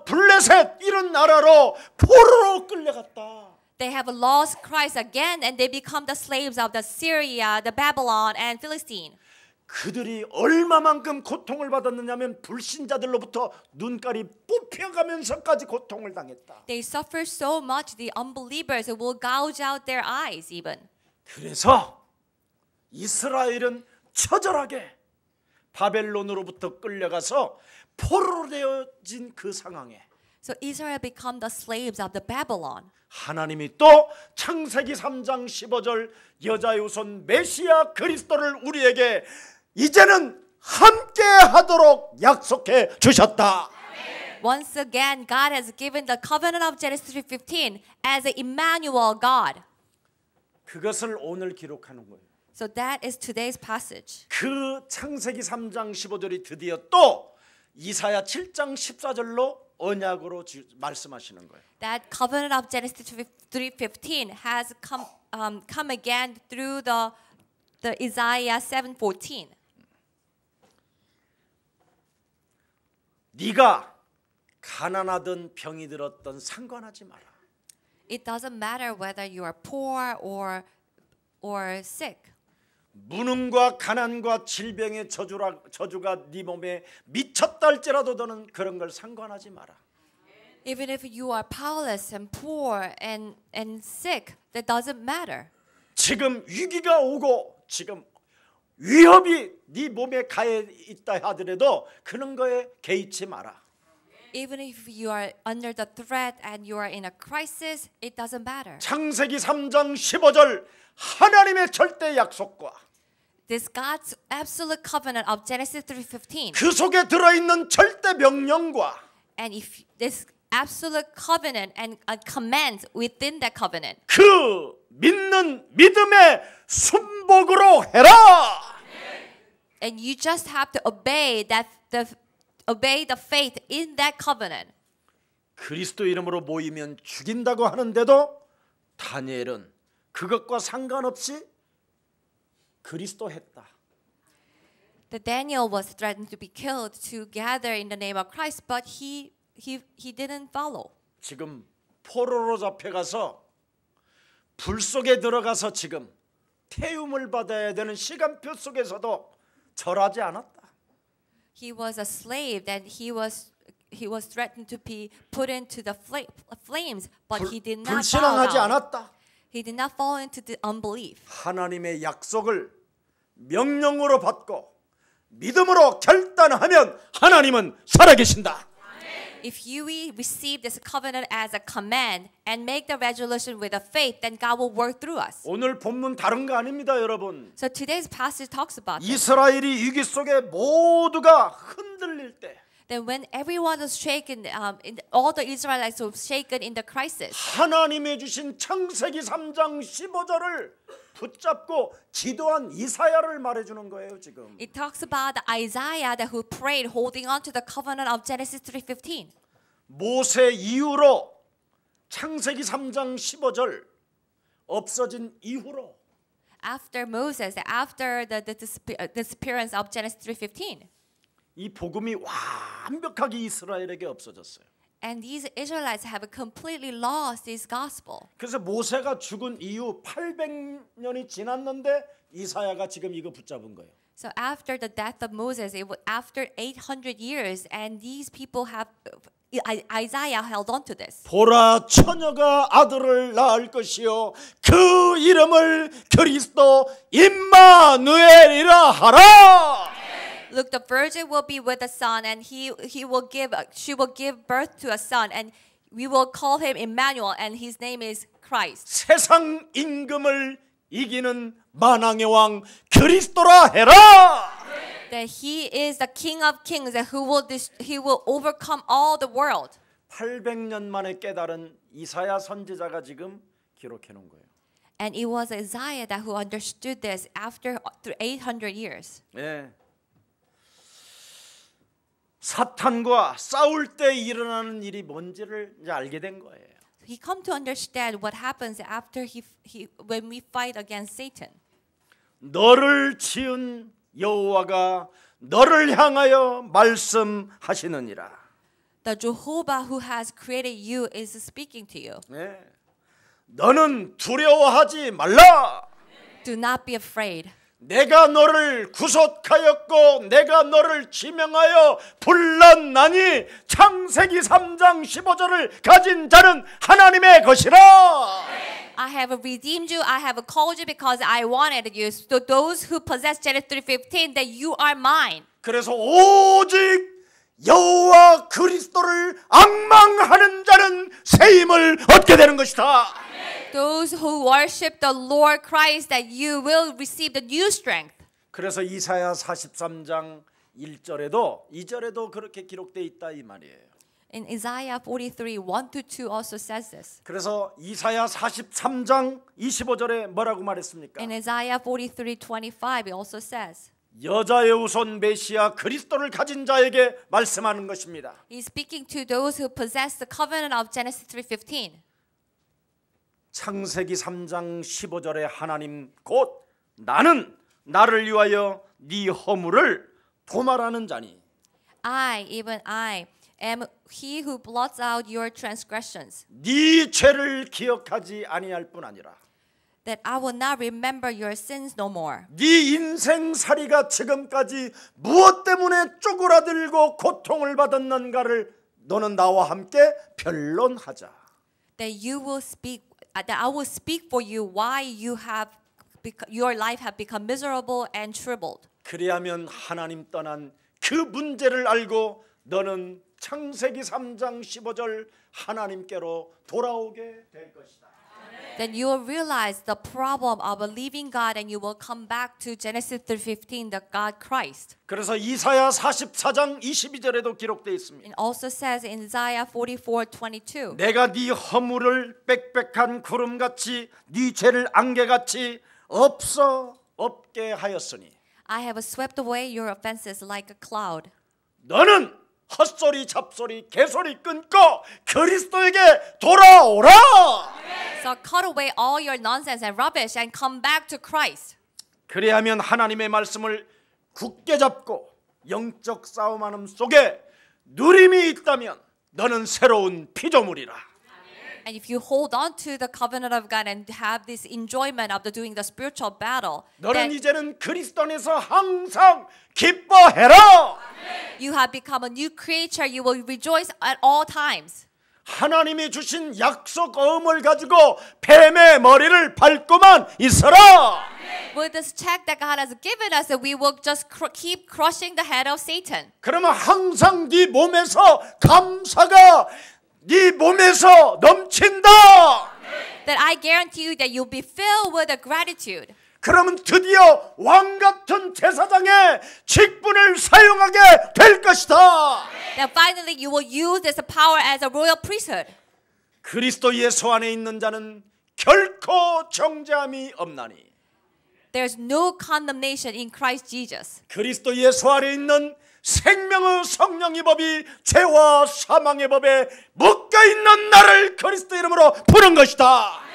블레셋 이런 나라로 포로로 끌려갔다. They have lost Christ again, and they become the slaves of the Syria, the Babylon, and Philistine. 그들이 얼마만큼 고통을 받았느냐면 불신자들로부터 눈깔이 뽑혀가면서까지 고통을 당했다. They suffer so much, the unbelievers will gouge out their eyes even. 그래서 이스라엘은 처절하게 바벨론으로부터 끌려가서 포로로 되어진 그 상황에 So Israel become the slaves of the Babylon. 하나님이 또 창세기 3장 15절 여자의 후손 메시아 그리스도를 우리에게 이제는 함께 하도록 약속해 주셨다. Once again, God has given the covenant of Genesis 3:15 as an Emmanuel God. 그것을 오늘 기록하는 거예요. So that is today's passage. 그 창세기 3장 15절이 드디어 또 이사야 7장 14절로 언약으로 말씀하시는 거예요. That covenant of Genesis 3:15 has come again through the Isaiah 7:14. 네가 가난하든 병이 들었든 상관하지 마라. It doesn't matter whether you are poor or sick. 무능과 가난과 질병의 저주가 네 몸에 미쳤다 할지라도 너는 그런 걸 상관하지 마라. Even if you are powerless and poor and sick, that doesn't matter. 지금 위기가 오고 지금 위협이 네 몸에 가해 있다 하더라도 그런 거에 개의치 마라. Even if you are under the threat and you are in a crisis, it doesn't matter. 창세기 3장 15절 하나님의 절대 약속과 This God's absolute covenant of Genesis 3:15, 그 속에 들어있는 절대 명령과 and if this absolute covenant and commands within that covenant, 그 믿는 믿음의 순복으로 해라. and you just have to obey the faith in that covenant. 그리스도 이름으로 모이면 죽인다고 하는데도 다니엘은 그것과 상관없이 그리스도 했다. That Daniel was threatened to be killed to gather in the name of Christ, but he didn't follow. 지금 포로로 잡혀가서 불 속에 들어가서 지금 태움을 받아야 되는 시간표 속에서도 절하지 않았다. He was a slave, and he was threatened to be put into the flames, but he did not bow 불신앙하지 down. 않았다. He did not fall into the unbelief. 하나님의 약속을 명령으로 받고 믿음으로 결단하면 하나님은 살아계신다. If you receive this covenant as a command and make the resolution with a faith, then God will work through us. 오늘 본문 다른 거 아닙니다, 여러분. So today's passage talks about this. 이스라엘이 위기 속에 모두가 흔들릴 때 Then when everyone was shaken, all the Israelites were shaken in the crisis. 하나님이 주신 창세기 3장 15절을 붙잡고 기도한 이사야를 말해주는 거예요 지금. It talks about the Isaiah that who prayed holding on to the covenant of Genesis 3:15. 모세 이후로 창세기 3장 15절 없어진 이후로 After Moses, after the disappearance of Genesis 3:15. 이 복음이 완벽하게 이스라엘에게 없어졌어요. And these Israelites have completely lost this gospel. 그래서 모세가 죽은 이후 800년이 지났는데 이사야가 지금 이거 붙잡은 거예요. So after the death of Moses, after 800 years, and these people have, Isaiah held on to this. 보라 처녀가 아들을 낳을 것이요 그 이름을 그리스도 임마누엘이라 하라. Look, the virgin will be with a son, and she will give birth to a son, and we will call him Emmanuel, and his name is Christ. 세상 임금을 이기는 만왕의 왕 그리스도라 해라. That he is the King of Kings, and he will overcome all the world. 800년 만에 깨달은 이사야 선지자가 지금 기록해 놓은 거예요. And it was Isaiah that who understood this after 800 years. 예. 사탄과 싸울 때 일어나는 일이 뭔지를 이제 알게 된 거예요. He come to understand what happens after when we fight against Satan. 너를 지은 여호와가 너를 향하여 말씀하시느니라. The Jehovah who has created you is speaking to you. 예. 너는 두려워하지 말라. Do not be afraid. 내가 너를 구속하였고 내가 너를 지명하여 불렀나니 창세기 3장 15절을 가진 자는 하나님의 것이라. I have redeemed you. I have called you because I wanted you. So those who possess Genesis 3:15, that you are mine. 그래서 오직 여호와 그리스도를 앙망하는 자는 새 힘을 얻게 되는 것이다. Those who worship the Lord Christ, that you will receive the new strength. 그래서 이사야 43장 1절에도 2절에도 그렇게 기록되어 있다 이 말이에요. In Isaiah 43, 1-2 also says this. 그래서 이사야 43장 25절에 뭐라고 말했습니까? In Isaiah 43:25, it also says. 여자의 후손 메시아 그리스도를 가진 자에게 말씀하는 것입니다. He's speaking to those who possess the covenant of Genesis 3:15. 창세기 3장 15절에 하나님 곧 나는 나를 위하여 네 허물을 도말하는 자니. I, even I, am he who blots out your transgressions, 네 죄를 기억하지 아니할 뿐 아니라 that I will not remember your sins no more. 네 인생살이가 지금까지 무엇 때문에 쪼그라들고 고통을 받았는가를 너는 나와 함께 변론하자. That you will speak, that I will speak for you why your life have become miserable and troubled. 그리하면 하나님 떠난 그 문제를 알고 너는 창세기 3장 15절 하나님께로 돌아오게 될 것이다. Then you will realize the problem of a living God, and you will come back to Genesis 3:15, the God Christ. 그래서 이사야 44장 22절에도 기록되어 있습니다. It also says in Isaiah 44:22. 내가 네 허물을 빽빽한 구름같이 네 죄를 안개같이 없게 하였으니 I have swept away your offenses like a cloud. 너는 헛소리 잡소리 개소리 끊고 그리스도에게 돌아오라. So cut away all your nonsense and rubbish and come back to Christ. 그리하면 하나님의 말씀을 굳게 잡고 영적 싸움하는 속에 누림이 있다면 너는 새로운 피조물이라. And if you hold on to the covenant of God and have this enjoyment of doing the spiritual battle, 너는 then 이제는 그리스도 안에서 항상 기뻐해라. you have become a new creature. You will rejoice at all times. 하나님이 주신 약속 어음을 가지고 뱀의 머리를 밟고만 있어라. With this check that God has given us, that we will just keep crushing the head of Satan. 그러면 항상 네 몸에서 감사가 네 몸에서 넘친다. That I guarantee you that you'll be filled with a gratitude. 그러면 드디어 왕 같은 제사장의 직분을 사용하게 될 것이다. That finally you will use this power as a royal priesthood. 그리스도 예수 안에 있는 자는 결코 정죄함이 없나니. There's no condemnation in Christ Jesus. 그리스도 예수 안에 있는 생명의 성령의 법이 죄와 사망의 법에 묶여 있는 나를 그리스도 이름으로 부른 것이다.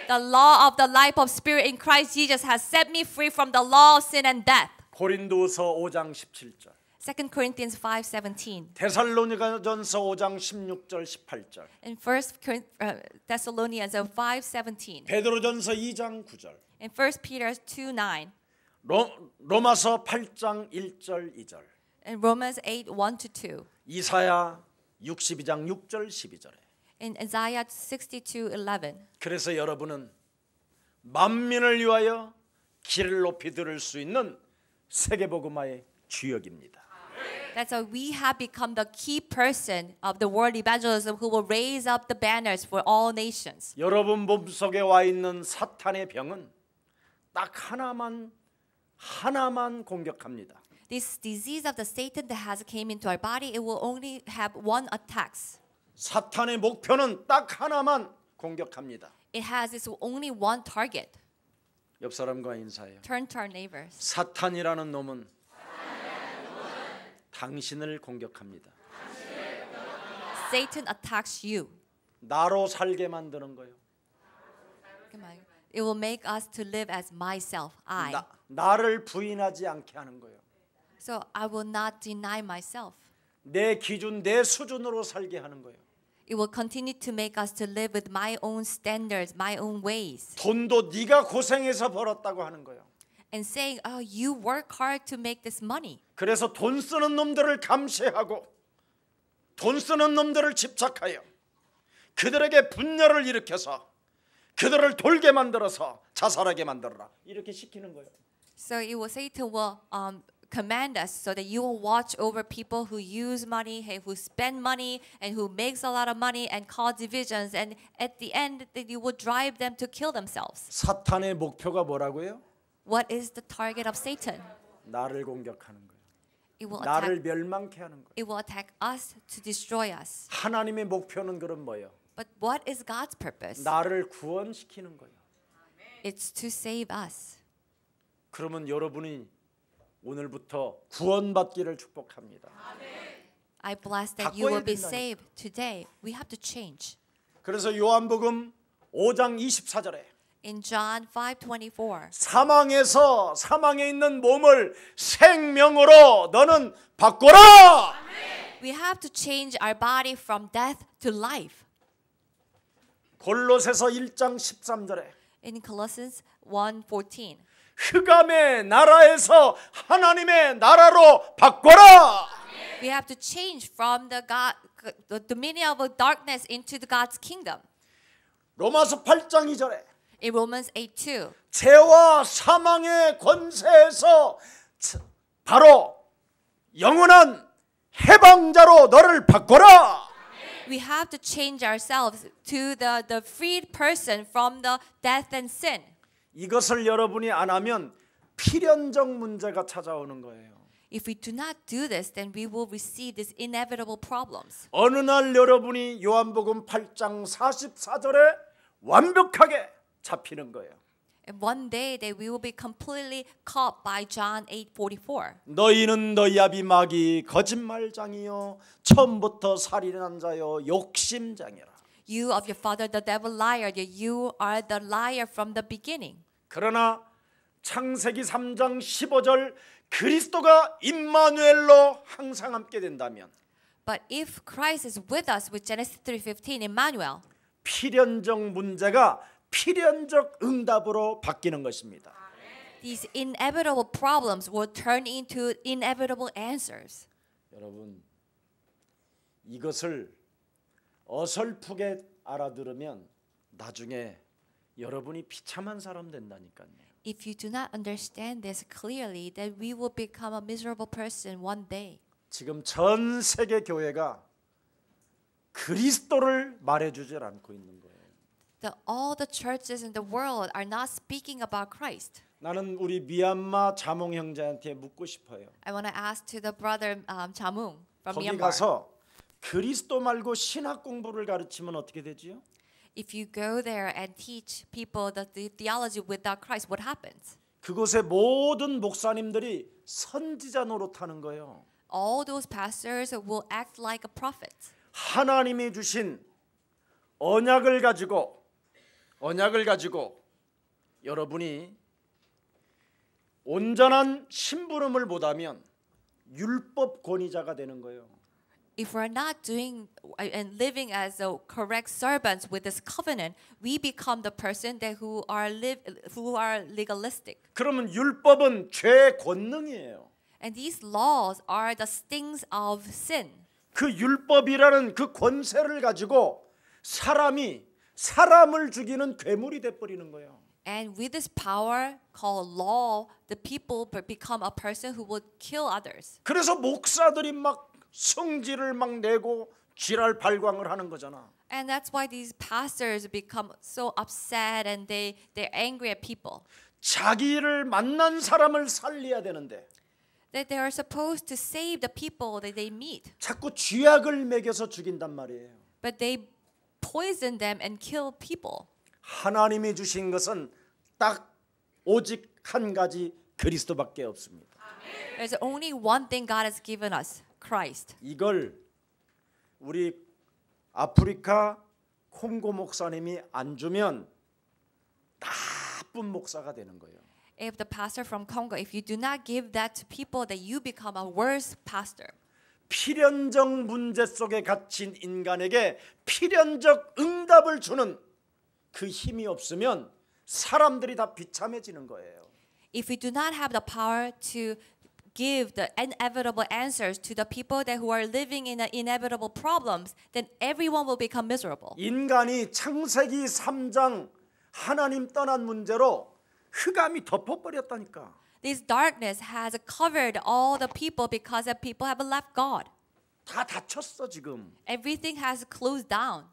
The law of the life of spirit in Christ Jesus has set me free from the law of sin and death. 고린도서 5장 17절. 2 Corinthians 5:17. 데살로니가전서 5장 16절 18절. In 1 Thessalonians 5:17. 베드로전서 2장 9절. In 1 Peter 2:9. 로마서 8장 1절 2절. In Romans 8:1-2. 이사야 62장 6절 12절에. In Isaiah 62:11. 그래서 여러분은 만민을 위하여 길을 높이 들을 수 있는 세계복음화의 주역입니다. That's why we have become the key person of the world evangelism who will raise up the banners for all nations. 여러분 몸속에 와 있는 사탄의 병은 딱 하나만 공격합니다. This disease of the Satan that has came into our body, it will only have one attacks. 사탄의 목표는 딱 하나만 공격합니다. It has its only one target. 옆 사람과 인사해요. Turn to our neighbors. 사탄이라는 놈은 당신을 공격합니다. Satan attacks you. 나로 살게 만드는 거예요. It will make us to live as myself, I. 나를 부인하지 않게 하는 거예요. So I will not deny myself. 내 기준, 내 수준으로 살게 하는 거예요. It will continue to make us to live with my own standards, my own ways. 돈도 네가 고생해서 벌었다고 하는 거예요. And saying, oh, you work hard to make this money. 그래서 돈 쓰는 놈들을 감시하고 돈 쓰는 놈들을 집착하여 그들에게 분열을 일으켜서 그들을 돌게 만들어서 자살하게 만들어라 이렇게 시키는 거예요. So Satan will command us so that you will watch over people who use money, who spend money, and who makes a lot of money and cause divisions. And at the end, that you will drive them to kill themselves. 사탄의 목표가 뭐라고요? What is the target of Satan? 나를 공격하는 거예요. It will 나를 attack. 멸망케 하는 거예요. It will attack us to destroy us. 하나님의 목표는 그럼 뭐예요? But what is God's purpose? 나를 구원시키는 거예요. It's to save us. 그러면 여러분이 오늘부터 구원받기를 축복합니다. I bless that you will be saved today. We have to change. 그래서 요한복음 5장 24절에 In John 5:24, 사망에서 사망에 있는 몸을 생명으로 너는 바꿔라. we have to change our body from death to life. 골로새서 1장 13절에 In Colossians 1:14, 흑암의 나라에서 하나님의 나라로 바꿔라. we have to change from the dominion of darkness into the God's kingdom. 로마서 8장 2절에 In Romans 8:2, 죄와 사망의 권세에서 바로 영원한 해방자로 너를 바꿔라. we have to change ourselves to the freed person from the death and sin. 이것을 여러분이 안 하면 필연적 문제가 찾아오는 거예요. If we do not do this, then we will receive these inevitable problems. 어느 날 여러분이 요한복음 8장 44절에 완벽하게 잡히는 거예요. And one day that we will be completely caught by John 8:44. 너희는 너희 아비 마귀 거짓말장이요 처음부터 살인한 자요 욕심장이라. You of your father the devil liar, you are the liar from the beginning. 그러나 창세기 3장 15절 그리스도가 임마누엘로 항상 함께 된다면 But if Christ is with us with Genesis 3:15, Emmanuel, 필연적 문제가 필연적 응답으로 바뀌는 것입니다. these inevitable problems will turn into inevitable answers. 여러분 이것을 어설프게 알아들으면 나중에 여러분이 비참한 사람 된다니까요. If you do not understand this clearly, then we will become a miserable person one day. 지금 전 세계 교회가 그리스도를 말해주질 않고 있는 거예요. All the churches in the world are not speaking about Christ. 나는 우리 미얀마 자몽 형제한테 묻고 싶어요. I want to ask to the brother Jamung from 거기 Myanmar. 가서 그리스도 말고 신학 공부를 가르치면 어떻게 되지요? If you go there and teach people the theology without Christ, what happens? 그곳의 모든 목사님들이 선지자 노릇하는 거예요. All those pastors will act like a prophet. 하나님이 주신 언약을 가지고 여러분이 온전한 심부름을 못하면 율법 권위자가 되는 거예요. If we're not doing and living as the correct servants with this covenant, we become the person that who are legalistic. 그러면 율법은 죄의 권능이에요. And these laws are the stings of sin. 그 율법이라는 그 권세를 가지고 사람을 죽이는 괴물이 돼 버리는 거예요. And with this power called law, the people become a person who will kill others. 그래서 목사들이 막 성질을 막 내고 지랄 발광을 하는 거잖아. And that's why these pastors become so upset and they're angry at people. 자기를 만난 사람을 살려야 되는데 That they are supposed to save the people that they meet. 자꾸 쥐약을 먹여서 죽인단 말이에요. But they poison them and kill people. 하나님이 주신 것은 딱 오직 한 가지 그리스도밖에 없습니다. There's only one thing God has given us, Christ. 이걸 우리 아프리카 콩고 목사님이 안 주면 나쁜 목사가 되는 거예요. If the pastor from Congo, if you do not give that to people, then you become a worse pastor. 필연적 문제 속에 갇힌 인간에게 필연적 응답을 주는 그 힘이 없으면 사람들이 다 비참해지는 거예요. If we do not have the power to give the inevitable answers to the people that who are living in the inevitable problems, then everyone will become miserable. 인간이 창세기 3장 하나님 떠난 문제로 흑암이 덮어버렸다니까. This darkness has covered all the people because the people have left God. 다 닫혔어 지금. Everything has closed down.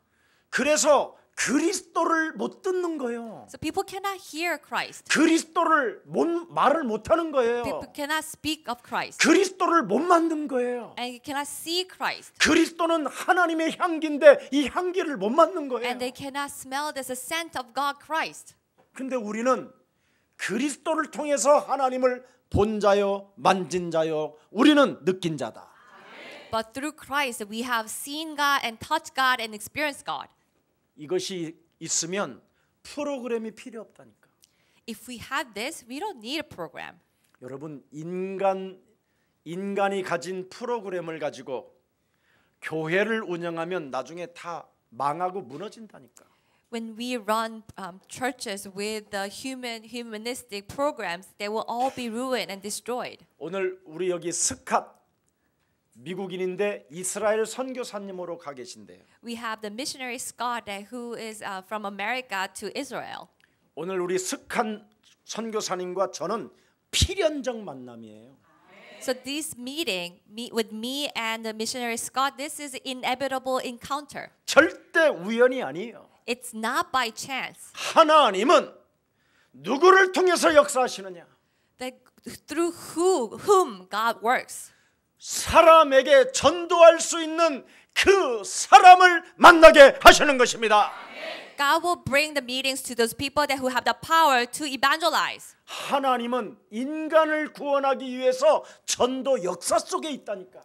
그래서 그리스도를 못 듣는 거예요. So people cannot hear Christ. 그리스도를 말을 못 하는 거예요. People cannot speak of Christ. 그리스도를 못 만든 거예요. And you cannot see Christ. 그리스도는 하나님의 향기인데 이 향기를 못 맡는 거예요. And they cannot smell the scent of God Christ. 근데 우리는 그리스도를 통해서 하나님을 본 자요, 만진 자요, 우리는 느낀 자다. But through Christ we have seen God and touched God and experienced God. 이것이 있으면 프로그램이 필요 없다니까. If we have this, we don't need a program. 여러분 인간이 가진 프로그램을 가지고 교회를 운영하면 나중에 다 망하고 무너진다니까. When we run churches with the humanistic programs, they will all be ruined and destroyed. 오늘 우리 여기 스캇 미국인인데 이스라엘 선교사님으로 가 계신데요. We have the missionary Scott who is from America to Israel. 오늘 우리 스캇 선교사님과 저는 필연적 만남이에요. So this meeting with me and the missionary Scott, this is inevitable encounter. 절대 우연이 아니에요. It's not by chance. 하나님은 누구를 통해서 역사하시느냐? That through whom God works. 사람에게 전도할 수 있는 그 사람을 만나게 하시는 것입니다. God will bring the meetings to those people that who have the power to evangelize. 하나님은 인간을 구원하기 위해서 전도 역사 속에 있다니까.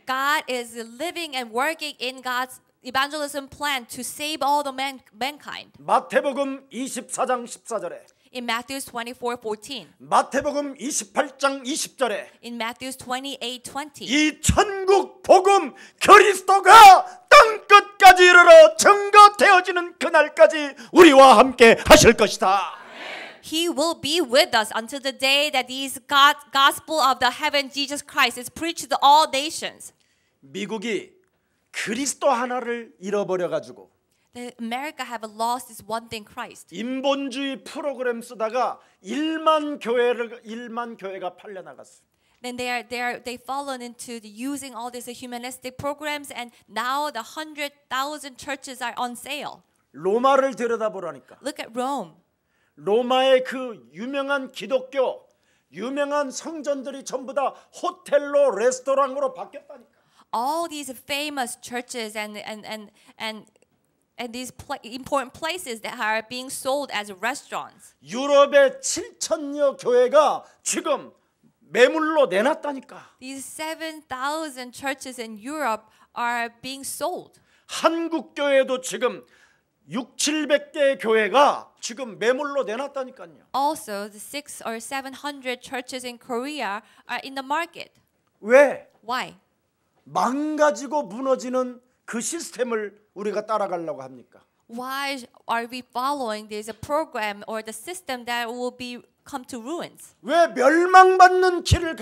God is living and working in God's evangelism plan to save all the mankind. 마태복음 24장 14절에 In Matthew 24:14. 마태복음 28장 20절에 In Matthew 28:20. 이 천국 복음 그리스도가 땅 끝까지 이르러 증거되어지는 그날까지 우리와 함께 하실 것이다. He will be with us until the day that this gospel of the heaven Jesus Christ is preached to all nations. 미국이 그리스도 하나를 잃어버려 가지고 America have lost this one thing, Christ. 인본주의 프로그램 쓰다가 1만 교회가 팔려 나갔어. Then they fallen into using all these humanistic programs, and now the 100,000 churches are on sale. 로마를 들여다보라니까. Look at Rome. 로마의 그 유명한 기독교, 유명한 성전들이 전부 다 호텔로 레스토랑으로 바뀌었다니까. All these famous churches and these important places that are being sold as restaurants. 유럽의 7,000여 교회가 지금 매물로 내놨다니까. These 7,000 churches in Europe are being sold. 한국 교회도 지금 600-700개의 교회가 지금 매물로 내놨다니까요. Also, the 600 or 700 churches in Korea are in the market. 왜? Why? 망가지고 무너지는 그 시스템을 우리가 따라가려고 합니까? Why are we following this program or the system that will come to ruins? 왜 멸망받는 길을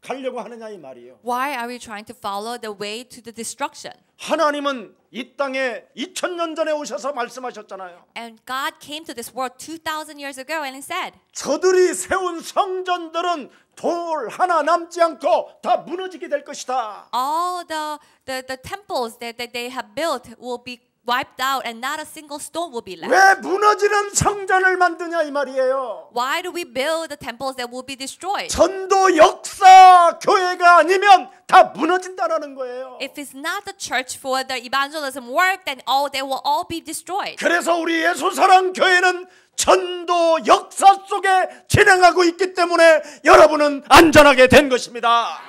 가려고 하느냐 이 말이에요. Why are we trying to follow the way to the destruction? 하나님은 이 땅에 2000년 전에 오셔서 말씀하셨잖아요. And God came to this world 2,000 years ago and He said, 저들이 세운 성전들은 돌 하나 남지 않고 다 무너지게 될 것이다. all the temples that they have built will be wiped out and not a single stone will be left. 왜 무너지는 성전을 만드냐 이 말이에요. Why do we build the temples that will be destroyed? 전도 역사 교회가 아니면 다 무너진다라는 거예요. If it's not the church for the evangelism work, then they will all be destroyed. 그래서 우리 예수사랑 교회는 전도 역사 속에 진행하고 있기 때문에 여러분은 안전하게 된 것입니다.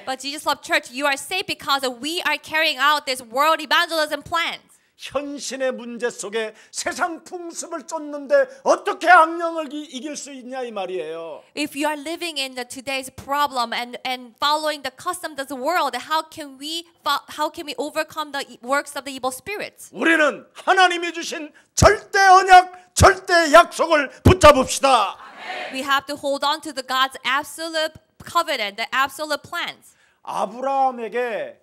But Jesus Love Church, you are safe because we are carrying out this world evangelism plans. 현신의 문제 속에 세상 풍습을 쫓는데 어떻게 악령을 이길 수 있냐 이 말이에요. If you are living in today's problem and following the customs of the world, how can we overcome the works of the evil spirits? 우리는 하나님이 주신 절대 언약, 절대 약속을 붙잡읍시다. We have to hold on to God's absolute covenant, the absolute plans. 아브라함에게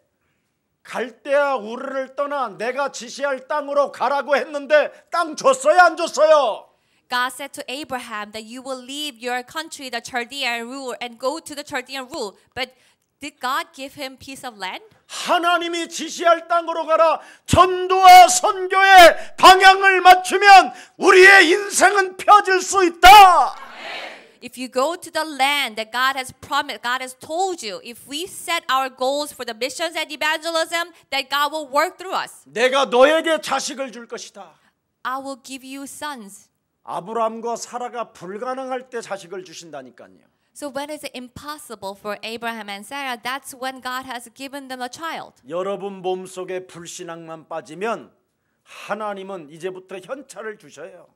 갈대아 우르를 떠나 내가 지시할 땅으로 가라고 했는데 땅 줬어요, 안 줬어요? God said to Abraham that you will leave your country, the Chaldean rule, and go to the Chaldean rule. But did God give him piece of land? 하나님이 지시할 땅으로 가라. 전도와 선교의 방향을 맞추면 우리의 인생은 펴질 수 있다. If you go to the land that God has promised, God has told you, if we set our goals for the missions and evangelism, that God will work through us. 내가 너에게 자식을 줄 것이다. I will give you sons. 아브라함과 사라가 불가능할 때 자식을 주신다니까요. So when it's impossible for Abraham and Sarah, that's when God has given them a child. 여러분 몸속에 불신앙만 빠지면 하나님은 이제부터 현찰을 주셔요.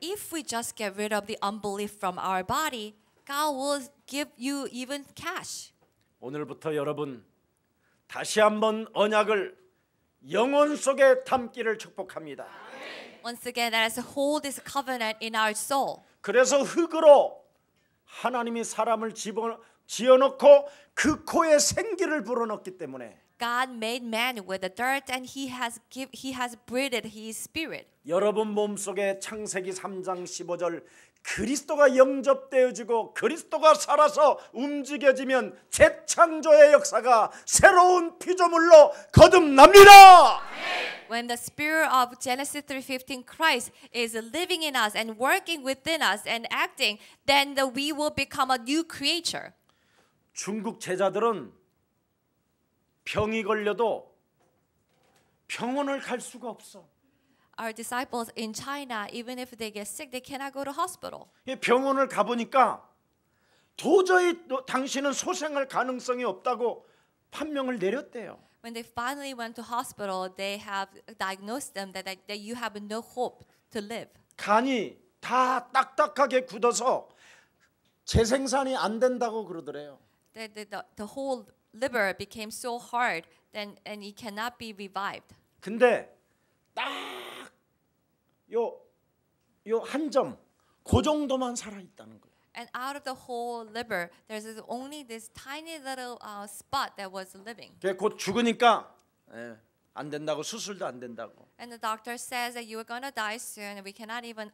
If we just get rid of the unbelief from our body, God will give you even cash. 오늘부터 여러분 다시 한번 언약을 영혼 속에 담기를 축복합니다. Once again, let us hold this covenant in our soul. 그래서 흙으로 하나님이 사람을 지어놓고 그 코에 생기를 불어넣기 때문에 God made man with the dirt, and He has breathed His Spirit. 여러분 몸속에 창세기 3장 15절 그리스도가 영접되어지고 그리스도가 살아서 움직여지면 재창조의 역사가 새로운 피조물로 거듭납니다. When the spirit of Genesis 3:15 Christ is living in us and working within us and acting, then we will become a new creature. 중국 제자들은 병이 걸려도 병원을 갈 수가 없어. Our disciples in China, even if they get sick, they cannot go to hospital. 병원을 가보니까 도저히 당신은 소생할 가능성이 없다고 판명을 내렸대요. When they finally went to hospital, they have diagnosed them that you have no hope to live. 간이 다 딱딱하게 굳어서 재생산이 안 된다고 그러더래요. The whole liver became so hard, and it cannot be revived. 근데 딱 요 한 점, 그 정도만 살아 있다는 거예요. And out of the whole liver, there's only this tiny little spot that was living. 곧 죽으니까 안 된다고 수술도 안 된다고. And the doctor says that you are gonna die soon, and we cannot even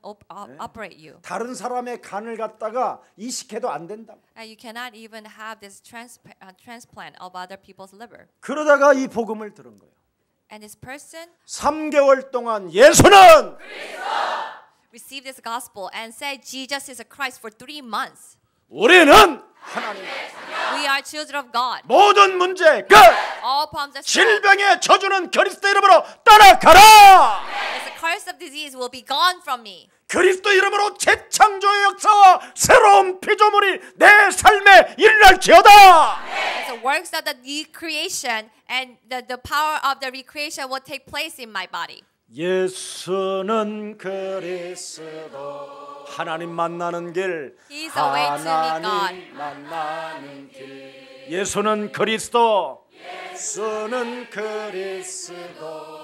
operate you. 다른 사람의 간을 갖다가 이식해도 안 된다고. And you cannot even have this transplant of other people's liver. 그러다가 이 복음을 들은 거예요. And this person 3개월 동안 예수는 received this gospel and said Jesus is a Christ for 3 months. 우리는 하나님 We are children of God. 모든 문제 끝. All problems are solved. 질병의 저주는 그리스도 이름으로 떠나가라. The curse of disease will be gone from me. 그리스도 이름으로 재창조의 역사와 새로운 피조물이 내 삶에 일어날지어다. The works of the recreation and the power of the recreation will take place in my body. 예수는 그리스도 하나님 만나는 길 He's the way to meet God. 하나님 만나는 길 예수는 그리스도 예수는 그리스도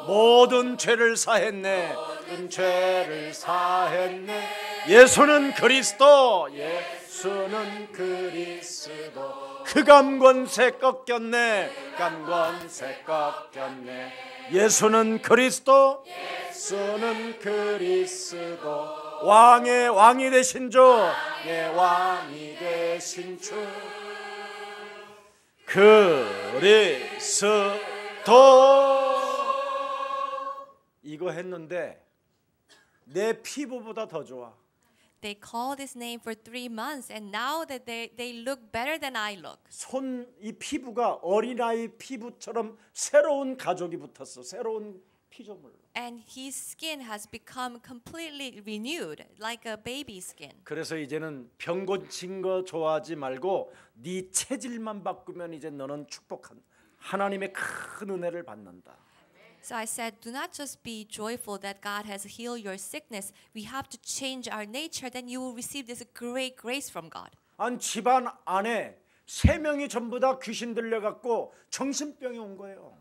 모든 죄를 사했네 모든 죄를 사했네 예수는 그리스도 예수는 그리스도 흑암 권세 꺾였네 흑암 권세 꺾였네 예수는 그리스도 예수는 그리스도 왕의 왕이 되신 주 내 왕이 되신 주 그리스도 이거 했는데 내 피부보다 더 좋아. They called his name for 3 months, and now that they look better than I look. 이 피부가 어린아이 피부처럼 새로운 가죽이 붙었어. 새로운 피조물. And his skin has become completely renewed, like a baby skin. 그래서 이제는 병 고친 거 좋아하지 말고 네 체질만 바꾸면 이제 너는 축복한 하나님의 큰 은혜를 받는다. So I said, do not just be joyful that God has healed your sickness. We have to change our nature. Then you will receive this great grace from God. 한 집안 안에 3명이 전부 다 귀신 들려갖고 정신병이 온 거예요.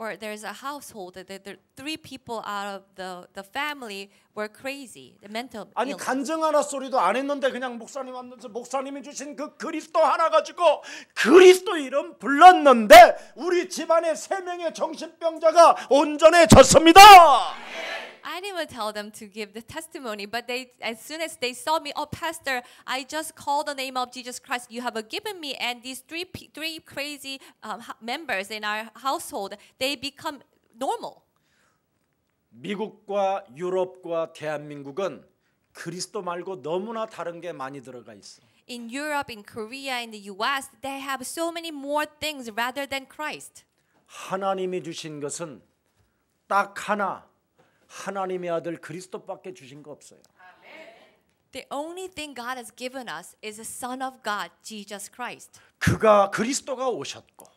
Or there's a household that the 3 people out of the family were crazy, the mental 아니 illness. 간증 하나 소리도 안 했는데 그냥 목사님 왔는데 목사님이 주신 그 그리스도 하나 가지고 그리스도 이름 불렀는데 우리 집안에 3명의 정신병자가 온전해졌습니다. I didn't even tell them to give the testimony, but they, as soon as they saw me, oh, Pastor, I just called the name of Jesus Christ you have given me, and these three crazy members in our household, they become normal. 미국과 유럽과 대한민국은 그리스도 말고 너무나 다른 게 많이 들어가 있어. In Europe, in Korea, in the U.S., they have so many more things rather than Christ. 하나님이 주신 것은 딱 하나. 하나님의 아들 그리스도밖에 주신 거 없어요. The only thing God has given us is the Son of God, Jesus Christ. 그리스도가 오셨고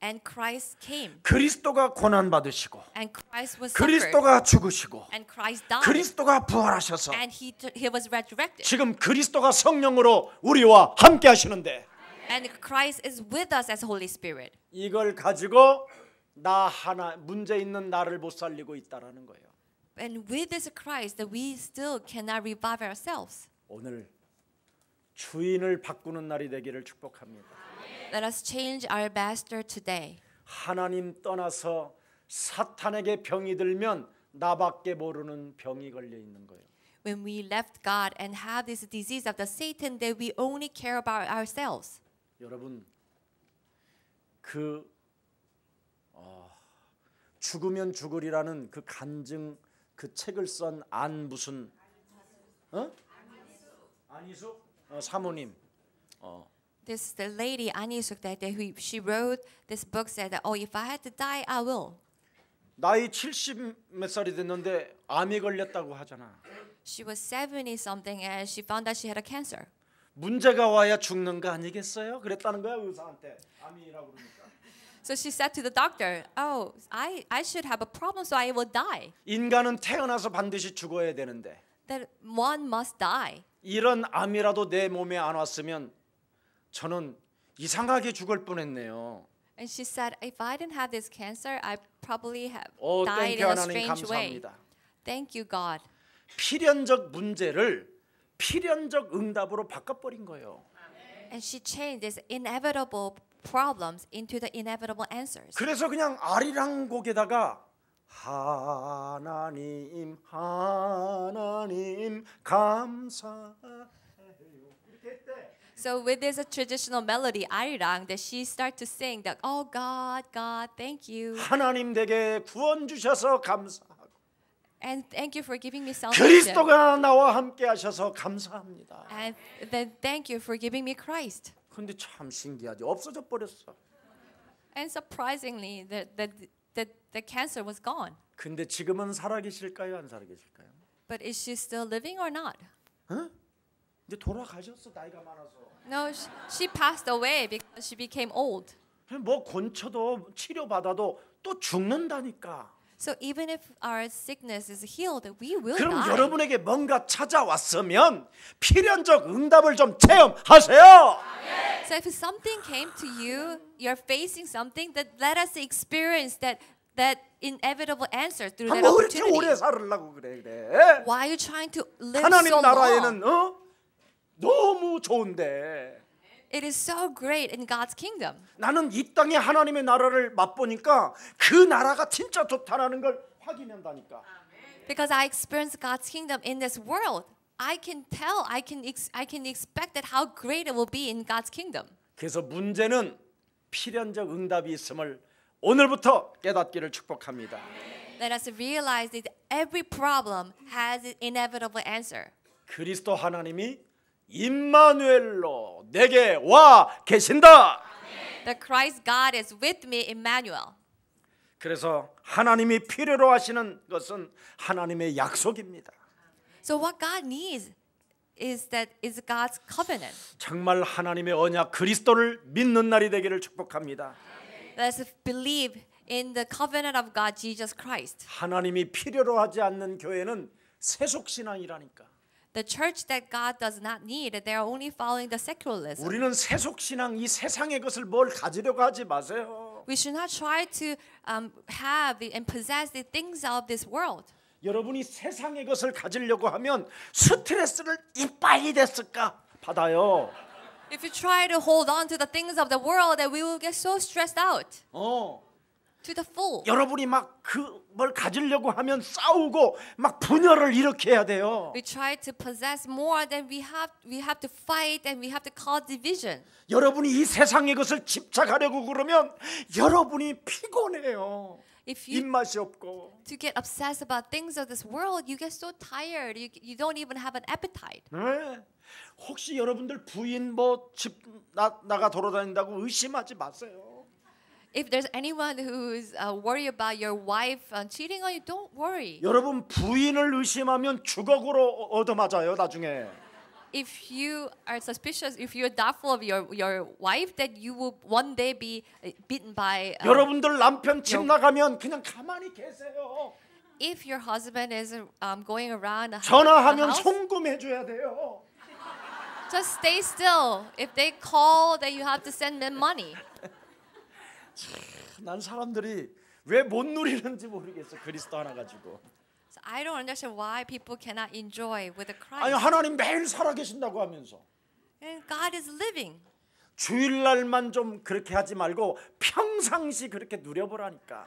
And Christ came. 그리스도가 고난 받으시고 And Christ was suffered. 그리스도가 죽으시고 And Christ died. 그리스도가 부활하셔서 And he was resurrected. 지금 그리스도가 성령으로 우리와 함께 하시는데 And Christ is with us as Holy Spirit. 이걸 가지고 나 하나 문제 있는 나를 못 살리고 있다라는 거예요. And with this Christ that we still cannot revive ourselves. 오늘 주인을 바꾸는 날이 되기를 축복합니다. Let us change our master today. 하나님 떠나서 사탄에게 병이 들면 나밖에 모르는 병이 걸려 있는 거예요. When we left God and have this disease of the Satan, that we only care about ourselves. 여러분 죽으면 죽으리라는 그 간증 그 책을 쓴 안 무슨 안희숙 사모님 This the lady Anisuk that she wrote this book said that, oh, if I had to die, I will. 나이 70 몇 살이 됐는데 암이 걸렸다고 하잖아. She was 70 something and she found that she had a cancer. 문제가 와야 죽는 거 아니겠어요? 그랬다는 거야 의사한테. 암이라고 그러니까. So she said to the doctor, oh, I should have a problem, so I will die. 인간은 태어나서 반드시 죽어야 되는데 That one must die. 이런 암이라도 내 몸에 안 왔으면 저는 이상하게 죽을 뻔했네요. And she said, if I didn't have this cancer, I probably have 오, died 땡큐 in a 하나님 strange way. 감사합니다. Thank you, God. 필연적 문제를 필연적 응답으로 바꿔버린 거예요. And she changed these inevitable problems into the inevitable answers. 그래서 그냥 아리랑곡에다가 하나님 감사해요 이렇게 했대. So with this traditional melody, arirang, that she started to sing that, oh God, God, thank you. 하나님 댁에 구원 주셔서 감사하고 And thank you for giving me salvation. 그리스도가 나와 함께 하셔서 감사합니다. And then thank you for giving me Christ. 근데 참 신기하지 없어져 버렸어. And surprisingly, the cancer was gone. 근데 지금은 살아계실까요? 안 살아계실까요? But is she still living or not? 이제 돌아가셨어 나이가 많아서. No, she passed away because she became old. 뭐 곤쳐도 치료 받아도 또 죽는다니까. So even if our sickness is healed, we will 그럼 die. 여러분에게 뭔가 찾아왔으면 필연적 응답을 좀 체험하세요. So if something came to you, you're facing something, that let us experience that inevitable answer through that 뭐 그렇게 opportunity. 오래 살으려고 그래. Why are you trying to live 하나님 so long? 나라에는 너무 좋은데 It is so great in God's kingdom. 나는 이 땅에 하나님의 나라를 맛보니까 그 나라가 진짜 좋다라는 걸 확인한다니까. Because I experienced God's kingdom in this world, I can tell, I can expect that how great it will be in God's kingdom. 그래서 문제는 필연적 응답이 있음을 오늘부터 깨닫기를 축복합니다. Let us realize that every problem has an inevitable answer. 그리스도 하나님이 임마누엘로 내게 와 계신다. That Christ God is with me, Emmanuel. 그래서 하나님이 필요로 하시는 것은 하나님의 약속입니다. So what God needs is God's covenant. 정말 하나님의 언약 그리스도를 믿는 날이 되기를 축복합니다. Let us believe in the covenant of God, Jesus Christ. 하나님이 필요로 하지 않는 교회는 세속 신앙이라니까. The church that God does not need, they are only following the secularism. 우리는 세속 신앙 이 세상의 것을 뭘 가지려고 하지 마세요. We should not try to have and possess the things of this world. 여러분이 세상의 것을 가지려고 하면 스트레스를 이빨이 됐을까 받아요. If you try to hold on to the things of the world, then we will get so stressed out to the full. 여러분이 막 그 뭘 가지려고 하면 싸우고 막 분열을 일으켜야 돼요. We try to possess more than we have to fight and we have to cause division. 여러분이 이 세상의 것을 집착하려고 그러면 여러분이 피곤해요. If you 입맛이 없고. to get obsessed about things of this world, you get so tired. You don't even have an appetite. 네. 혹시 여러분들 부인 뭐 집 나가 돌아다닌다고 의심하지 마세요. If there's anyone who's worried about your wife cheating on you, don't worry. 여러분 부인을 의심하면 주걱으로 얻어맞아요 나중에. If you are suspicious, if you're doubtful of your wife, that you will one day be beaten by. 여러분들 남편 집 나가면 그냥 가만히 계세요. If your husband is going around the 전화하면 house, 송금해 줘야 돼요. just stay still. If they call, then you have to send them money. 난 사람들이 왜 못 누리는지 모르겠어. 그리스도 하나 가지고. So I don't understand why people cannot enjoy with the 아니 Christ. 하나님 매일 살아 계신다고 하면서 And God is living. 주일날만 좀 그렇게 하지 말고 평상시 그렇게 누려보라니까.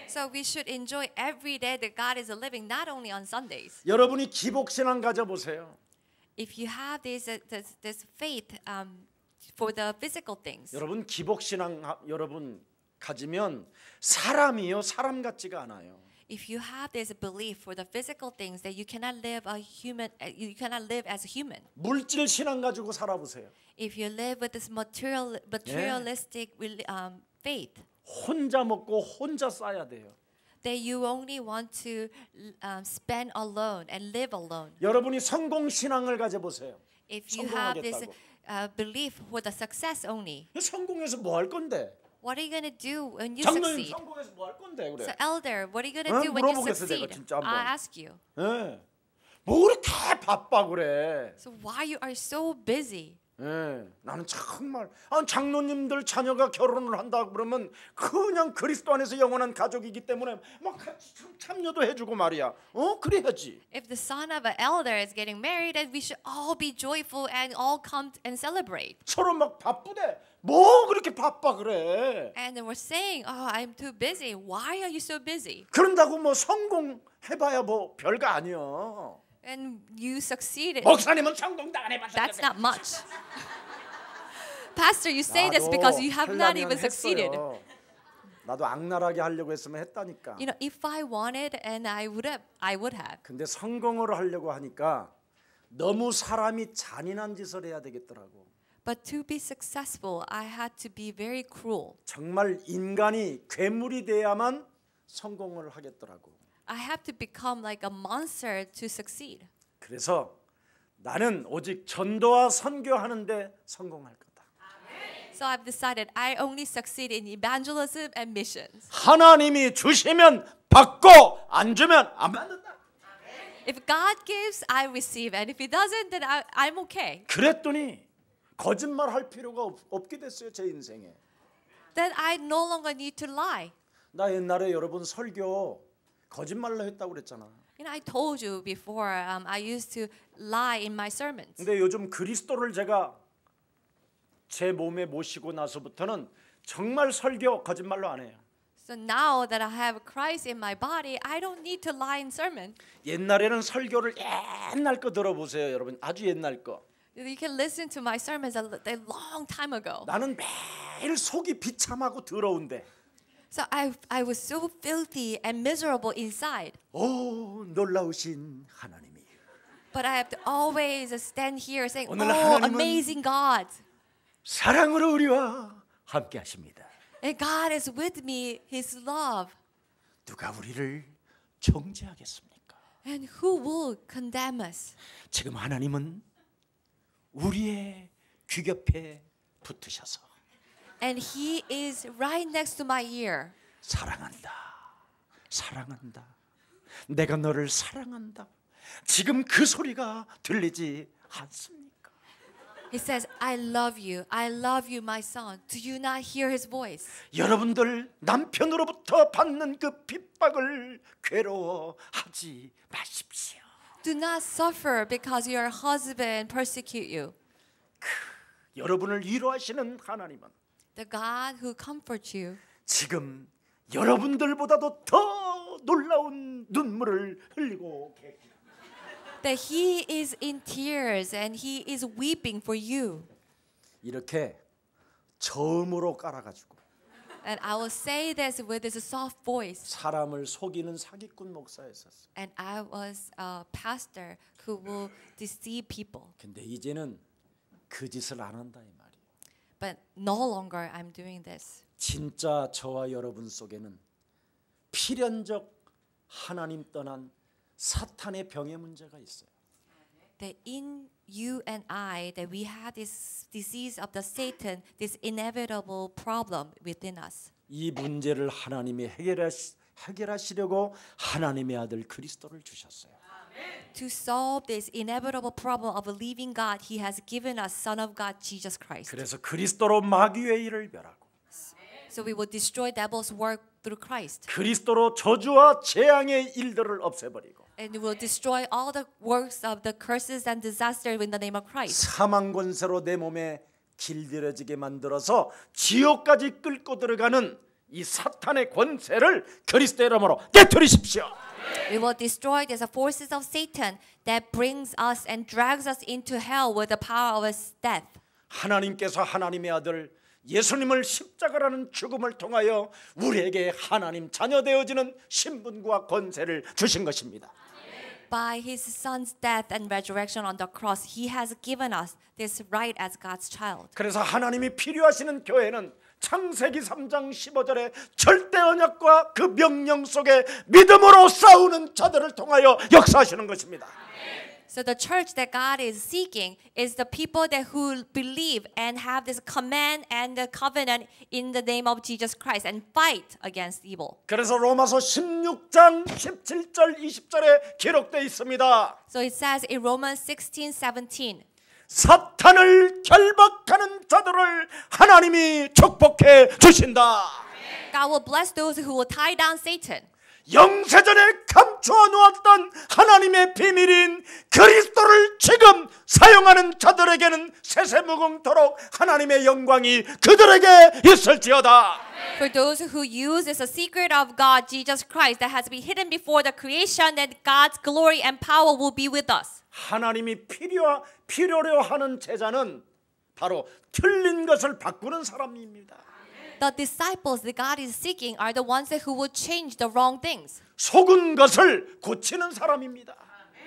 So we should enjoy every day that God is living, not only on Sundays. 여러분이 기복신앙 가져보세요. If you have this faith for the physical things, 여러분 기복신앙 여러분 가지면 사람이요 사람 같지가 않아요. if you have this belief for the physical things that you cannot live as a human. 물질 신앙 가지고 살아보세요. If you live with this materialistic faith, 혼자 먹고 혼자 싸야 돼요. that you only want to spend alone and live alone. 여러분이 성공 신앙을 가져보세요. If you have this 성공하겠다고. belief for the success only, 성공해서 뭐 할 건데? what are you going to do when you 장로님 succeed? 성공해서 뭐 할 건데 그래? So elder, what are you going to do when you 물어보겠어, 내가 succeed? 진짜 한번. I ask you. 예. 뭐 그렇게 바빠 그래? So why you are so busy? 예. 나는 정말 장로님들 자녀가 결혼을 한다 그러면 그냥 그리스도 안에서 영원한 가족이기 때문에 막 같이 참여도 해주고 말이야. 그래야지. If the son of an elder is getting married, then we should all be joyful and all come and celebrate. 서로 막 바쁘대. 뭐 그렇게 바빠 그래? And then we're saying, "Oh, I'm too busy. Why are you so busy?" 그런다고 뭐 성공해봐야 뭐 별거 아니야. And you succeeded. 목사님은 성공도 안 해봤어. That's not much. Pastor, you say this because you have not even succeeded. 나도 악랄하게 하려고 했으면 했다니까. You know, if I wanted, and I would have. 근데 성공을 하려고 하니까 너무 사람이 잔인한 짓을 해야 되겠더라고. But to be successful, I had to be very cruel. 정말 인간이 괴물이 돼야만 성공을 하겠더라고. I have to become like a monster to succeed. 그래서 나는 오직 전도와 선교하는데 성공할 거다. So I've decided I only succeed in evangelism and missions. 하나님이 주시면 받고 안 주면 안 받는다. If God gives, I receive, and if He doesn't, then I'm okay. 그랬더니 거짓말 할 필요가 없게 됐어요 제 인생에. Then I no longer need to lie. 나 옛날에 여러분 설교 거짓말로 했다고 그랬잖아. You know, I told you before. I used to lie in my sermons. 근데 요즘 그리스도를 제가 제 몸에 모시고 나서부터는 정말 설교 거짓말로 안 해요. So now that I have Christ in my body, I don't need to lie in sermon. 옛날에는 설교를 옛날 거 들어보세요, 여러분. 아주 옛날 거. You can listen to my sermons a long time ago. 나는 매일 속이 비참하고 더러운데. So I was so filthy and miserable inside. 오, 놀라우신 하나님이. But I have to always stand here saying, 오늘 oh, 하나님은 amazing God. 사랑으로 우리와 함께 하십니다. And God is with me, His love. 누가 우리를 정죄하겠습니까? And who will condemn us? 지금 하나님은 우리의 귀 곁에 붙으셔서 And He is right next to my ear. 사랑한다. 사랑한다. 내가 너를 사랑한다. 지금 그 소리가 들리지 않습니까? He says, I love you, my son. Do you not hear His voice? 여러분들 남편으로부터 받는 그 핍박을 괴로워하지 마십시오. Do not suffer because your husband persecute you. 여러분을 위로하시는 하나님은 The God who comforts you 지금 여러분들보다도 더 놀라운 눈물을 흘리고 계십니다. that He is in tears and He is weeping for you. 이렇게 저음으로 깔아가지고 And I will say this with this soft voice. 사람을 속이는 사기꾼 목사였었어요. And I was a pastor who will deceive people. 근데 이제는 그 짓을 안 한다 이 말이에요. But no longer I'm doing this. 진짜 저와 여러분 속에는 필연적 하나님 떠난 사탄의 병의 문제가 있어요. That in you and I, that we have this disease of the Satan, this inevitable problem within us. 이 문제를 하나님이 해결하시려고 하나님의 아들 그리스도를 주셨어요. To solve this inevitable problem of a living God, He has given us Son of God, Jesus Christ. 그래서 그리스도로 마귀의 일을 멸하고 So we will destroy devil's work through Christ. 그리스도로 저주와 재앙의 일들을 없애버리고 And we will destroy all the works of the curses and disaster in the name of Christ. 사망 권세로 내 몸에 길들여지게 만들어서 지옥까지 끌고 들어가는 이 사탄의 권세를 그리스도의 이름으로 깨뜨리십시오. We will destroy the forces of Satan that brings us and drags us into hell with the power of his death. 하나님께서 하나님의 아들 예수님을 십자가라는 죽음을 통하여 우리에게 하나님 자녀 되어지는 신분과 권세를 주신 것입니다. By His Son's death and resurrection on the cross, He has given us this right as God's child. 그래서 하나님이 필요하시는 교회는 창세기 3장 15절에 절대 언약과 그 명령 속에 믿음으로 싸우는 자들을 통하여 역사하시는 것입니다. So the church that God is seeking is the people that who believe and have this command and the covenant in the name of Jesus Christ and fight against evil. 그래서 로마서 16장 17절 20절에 기록되어 있습니다. So it says in Romans 16:17. 사탄을 결박하는 자들을 하나님이 축복해 주신다. God will bless those who will tie down Satan. 영세전에 감추어 놓았던 하나님의 비밀인 그리스도를 지금 사용하는 자들에게는 세세무궁토록 하나님의 영광이 그들에게 있을지어다. For those who use this a secret of God, Jesus Christ, that has been hidden before the creation, that God's glory and power will be with us. 하나님이 필요로 하는 제자는 바로 틀린 것을 바꾸는 사람입니다. The disciples that God is seeking are the ones who will change the wrong things. 속은 것을 고치는 사람입니다.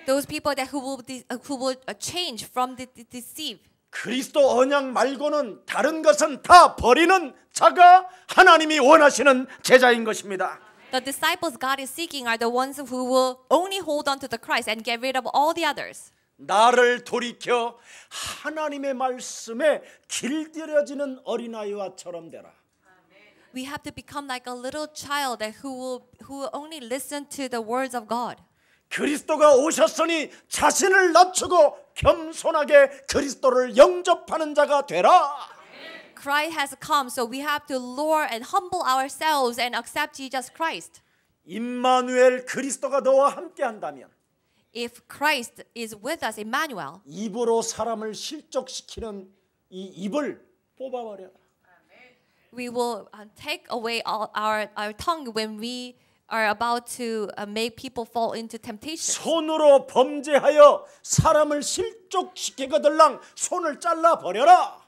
Those people that who will change from the deceive. 그리스도 언약 말고는 다른 것은 다 버리는 자가 하나님이 원하시는 제자인 것입니다. The disciples God is seeking are the ones who will only hold on to the Christ and get rid of all the others. 나를 돌이켜 하나님의 말씀에 길들여지는 어린아이와처럼 되라. We have to become like a little child that who will only listen to the words of God. 그리스도가 오셨으니 자신을 낮추고 겸손하게 그리스도를 영접하는 자가 되라. Christ has come, so we have to lower and humble ourselves and accept Jesus Christ. 임마누엘 그리스도가 너와 함께한다면 If Christ is with us, Emmanuel, 입으로 사람을 실족시키는 이 입을 뽑아버려라. we will take away our tongue when we are about to make people fall into temptation. 손으로 범죄하여 사람을 실족시키거들랑 손을 잘라 버려라.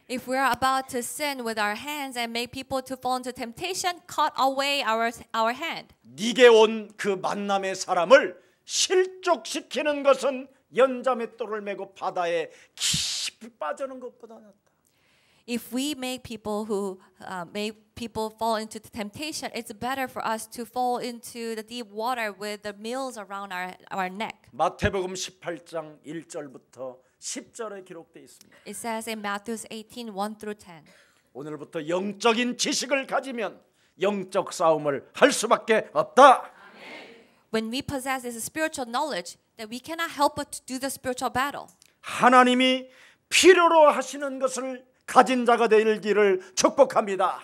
If we are about to sin with our hands and make people to fall into temptation, cut away our hand. 네게 온 그 만남의 사람을 실족시키는 것은 연자맷돌을 메고 바다에 깊이 빠지는 것보다 낫다. If we make people fall into the temptation, it's better for us to fall into the deep water with the mills around our neck. 마태복음 18장 1절부터 10절에 기록되어 있습니다. It says in Matthew 18, 1 through 10. 오늘부터 영적인 지식을 가지면 영적 싸움을 할 수밖에 없다. When we possess this spiritual knowledge, that we cannot help but to do the spiritual battle. 하나님이 필요로 하시는 것을 가진 자가 되기를 축복합니다.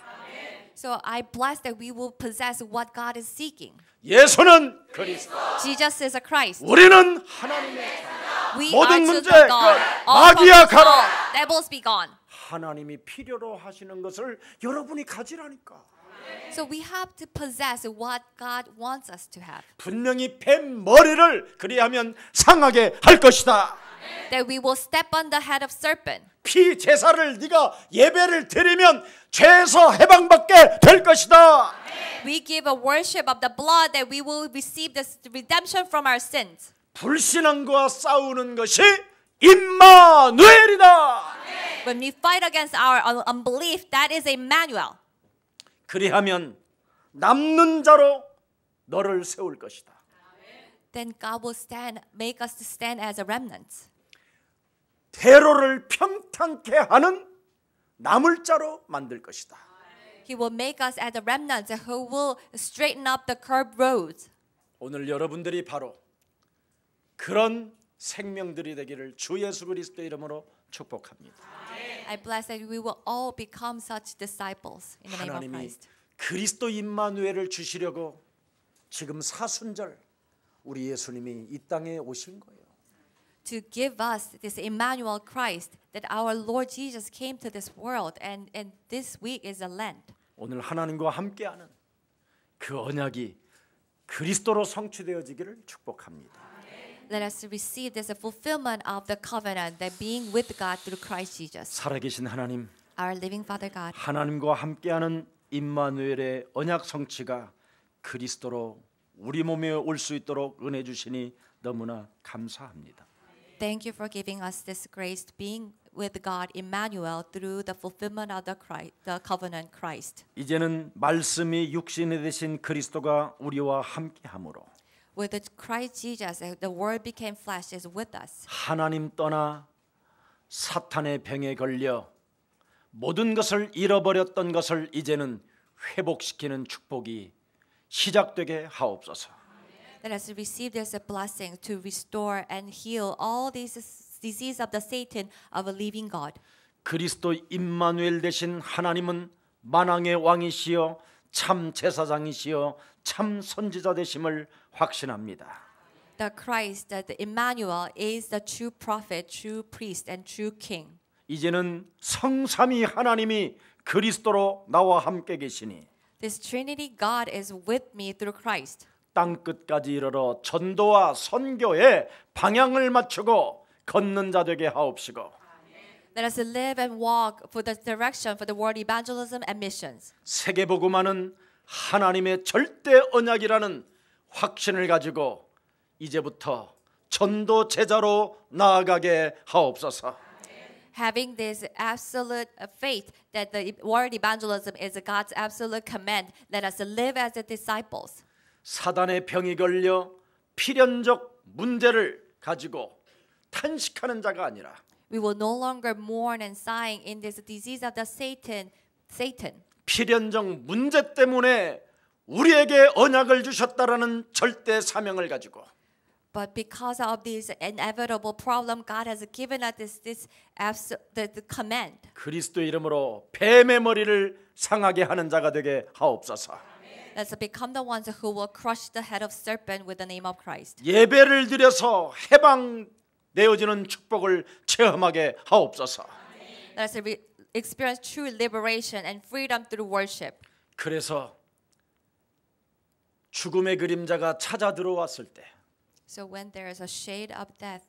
So I bless that we will possess what God is seeking. 예수는 그리스도, Jesus is a Christ. 우리는 하나님의 자녀. We 모든 are 문제 children of God. 끝. All 마귀야 problems solved. 가라. Devils be gone. 하나님이 필요로 하시는 것을 여러분이 가지라니까. So we have to possess what God wants us to have. 분명히 뱀 머리를 그리하면 상하게 할 것이다. That we will step on the head of serpent. 피 제사를 네가 예배를 드리면 죄에서 해방받게 될 것이다. We give a worship of the blood that we will receive this redemption from our sins. 불신앙과 싸우는 것이 임마누엘이다. When we fight against our unbelief, that is Emmanuel. 그리하면 남는 자로 너를 세울 것이다. Then God will make us to stand as a remnant. 대로를 평탄케 하는 남을 자로 만들 것이다. He will make us as a remnant who will straighten up the curved roads. 오늘 여러분들이 바로 그런 생명들이 되기를 주 예수 그리스도 이름으로 축복합니다. I bless that we will all become such disciples in the name of 하나님이 Christ. 그리스도 임마누엘을 주시려고 지금 사순절 우리 예수님이 이 땅에 오신 거예요. To give us this Emmanuel Christ, that our Lord Jesus came to this world, and this week is a Lent. 오늘 하나님과 함께하는 그 언약이 그리스도로 성취되어지기를 축복합니다. Let us receive this fulfillment of the covenant that being with God through Christ Jesus. 살아계신 하나님, Our living Father God, 하나님과 함께하는 임마누엘의 언약 성취가 그리스도로 우리 몸에 올 수 있도록 은혜 주시니 너무나 감사합니다. thank you for giving us this grace, being with God, Emmanuel, through the fulfillment of the covenant Christ. 이제는 말씀이 육신이 되신 그리스도가 우리와 함께함으로 With the Christ Jesus, the Word became flesh, is with us. 하나님 떠나 사탄의 병에 걸려 모든 것을 잃어버렸던 것을 이제는 회복시키는 축복이 시작되게 하옵소서. Let us receive this blessing to restore and heal all these diseases of the Satan of a living God. 그리스도 임마누엘 되신 하나님은 만왕의 왕이시여 참 제사장이시여 참 선지자 되심을 확신합니다. The Christ, the Emmanuel, is the true prophet, true priest, and true king. 이제는 성삼위 하나님이 그리스도로 나와 함께 계시니 This Trinity God is with me through Christ. 땅 끝까지 이르러 전도와 선교에 방향을 맞추고 걷는 자 되게 하옵시고 Let us live and walk for the direction for the world evangelism and missions. 세계복음화는 하나님의 절대 언약이라는 확신을 가지고 이제부터 전도 제자로 나아가게 하옵소서. Having this absolute faith that the world evangelism is God's absolute command, let us live as the disciples. 사단의 병이 걸려 필연적 문제를 가지고 탄식하는 자가 아니라 We will no longer mourn and sighing in this disease of the Satan. 필연적 문제 때문에 우리에게 언약을 주셨다라는 절대 사명을 가지고 But because of this inevitable problem, God has given us the command. 그리스도 이름으로 뱀의 머리를 상하게 하는 자가 되게 하옵소서. Let's become the ones who will crush the head of serpent with the name of Christ. 예배를 드려서 해방되어지는 축복을 체험하게 하옵소서. Let us experience true liberation and freedom through worship. 그래서 죽음의 그림자가 찾아 들어왔을 때 So when there is a shade of death,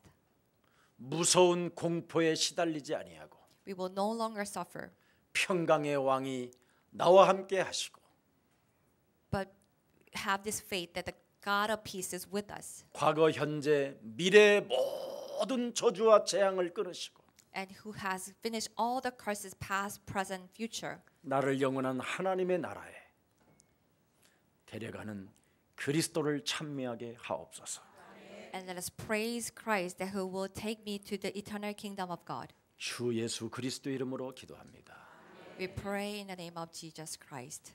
무서운 공포에 시달리지 아니하고 We will no longer suffer, 평강의 왕이 나와 함께 하시고 but have this faith that the God of peace is with us, 과거, 현재, 미래의 모든 저주와 재앙을 끊으시고 and who has finished all the curses past, present, future. 나를 영원한 하나님의 나라에 데려가는 그리스도를 찬미하게 하옵소서. And let us praise Christ that who will take me to the eternal kingdom of God. 주 예수 그리스도 이름으로 기도합니다. We pray in the name of Jesus Christ.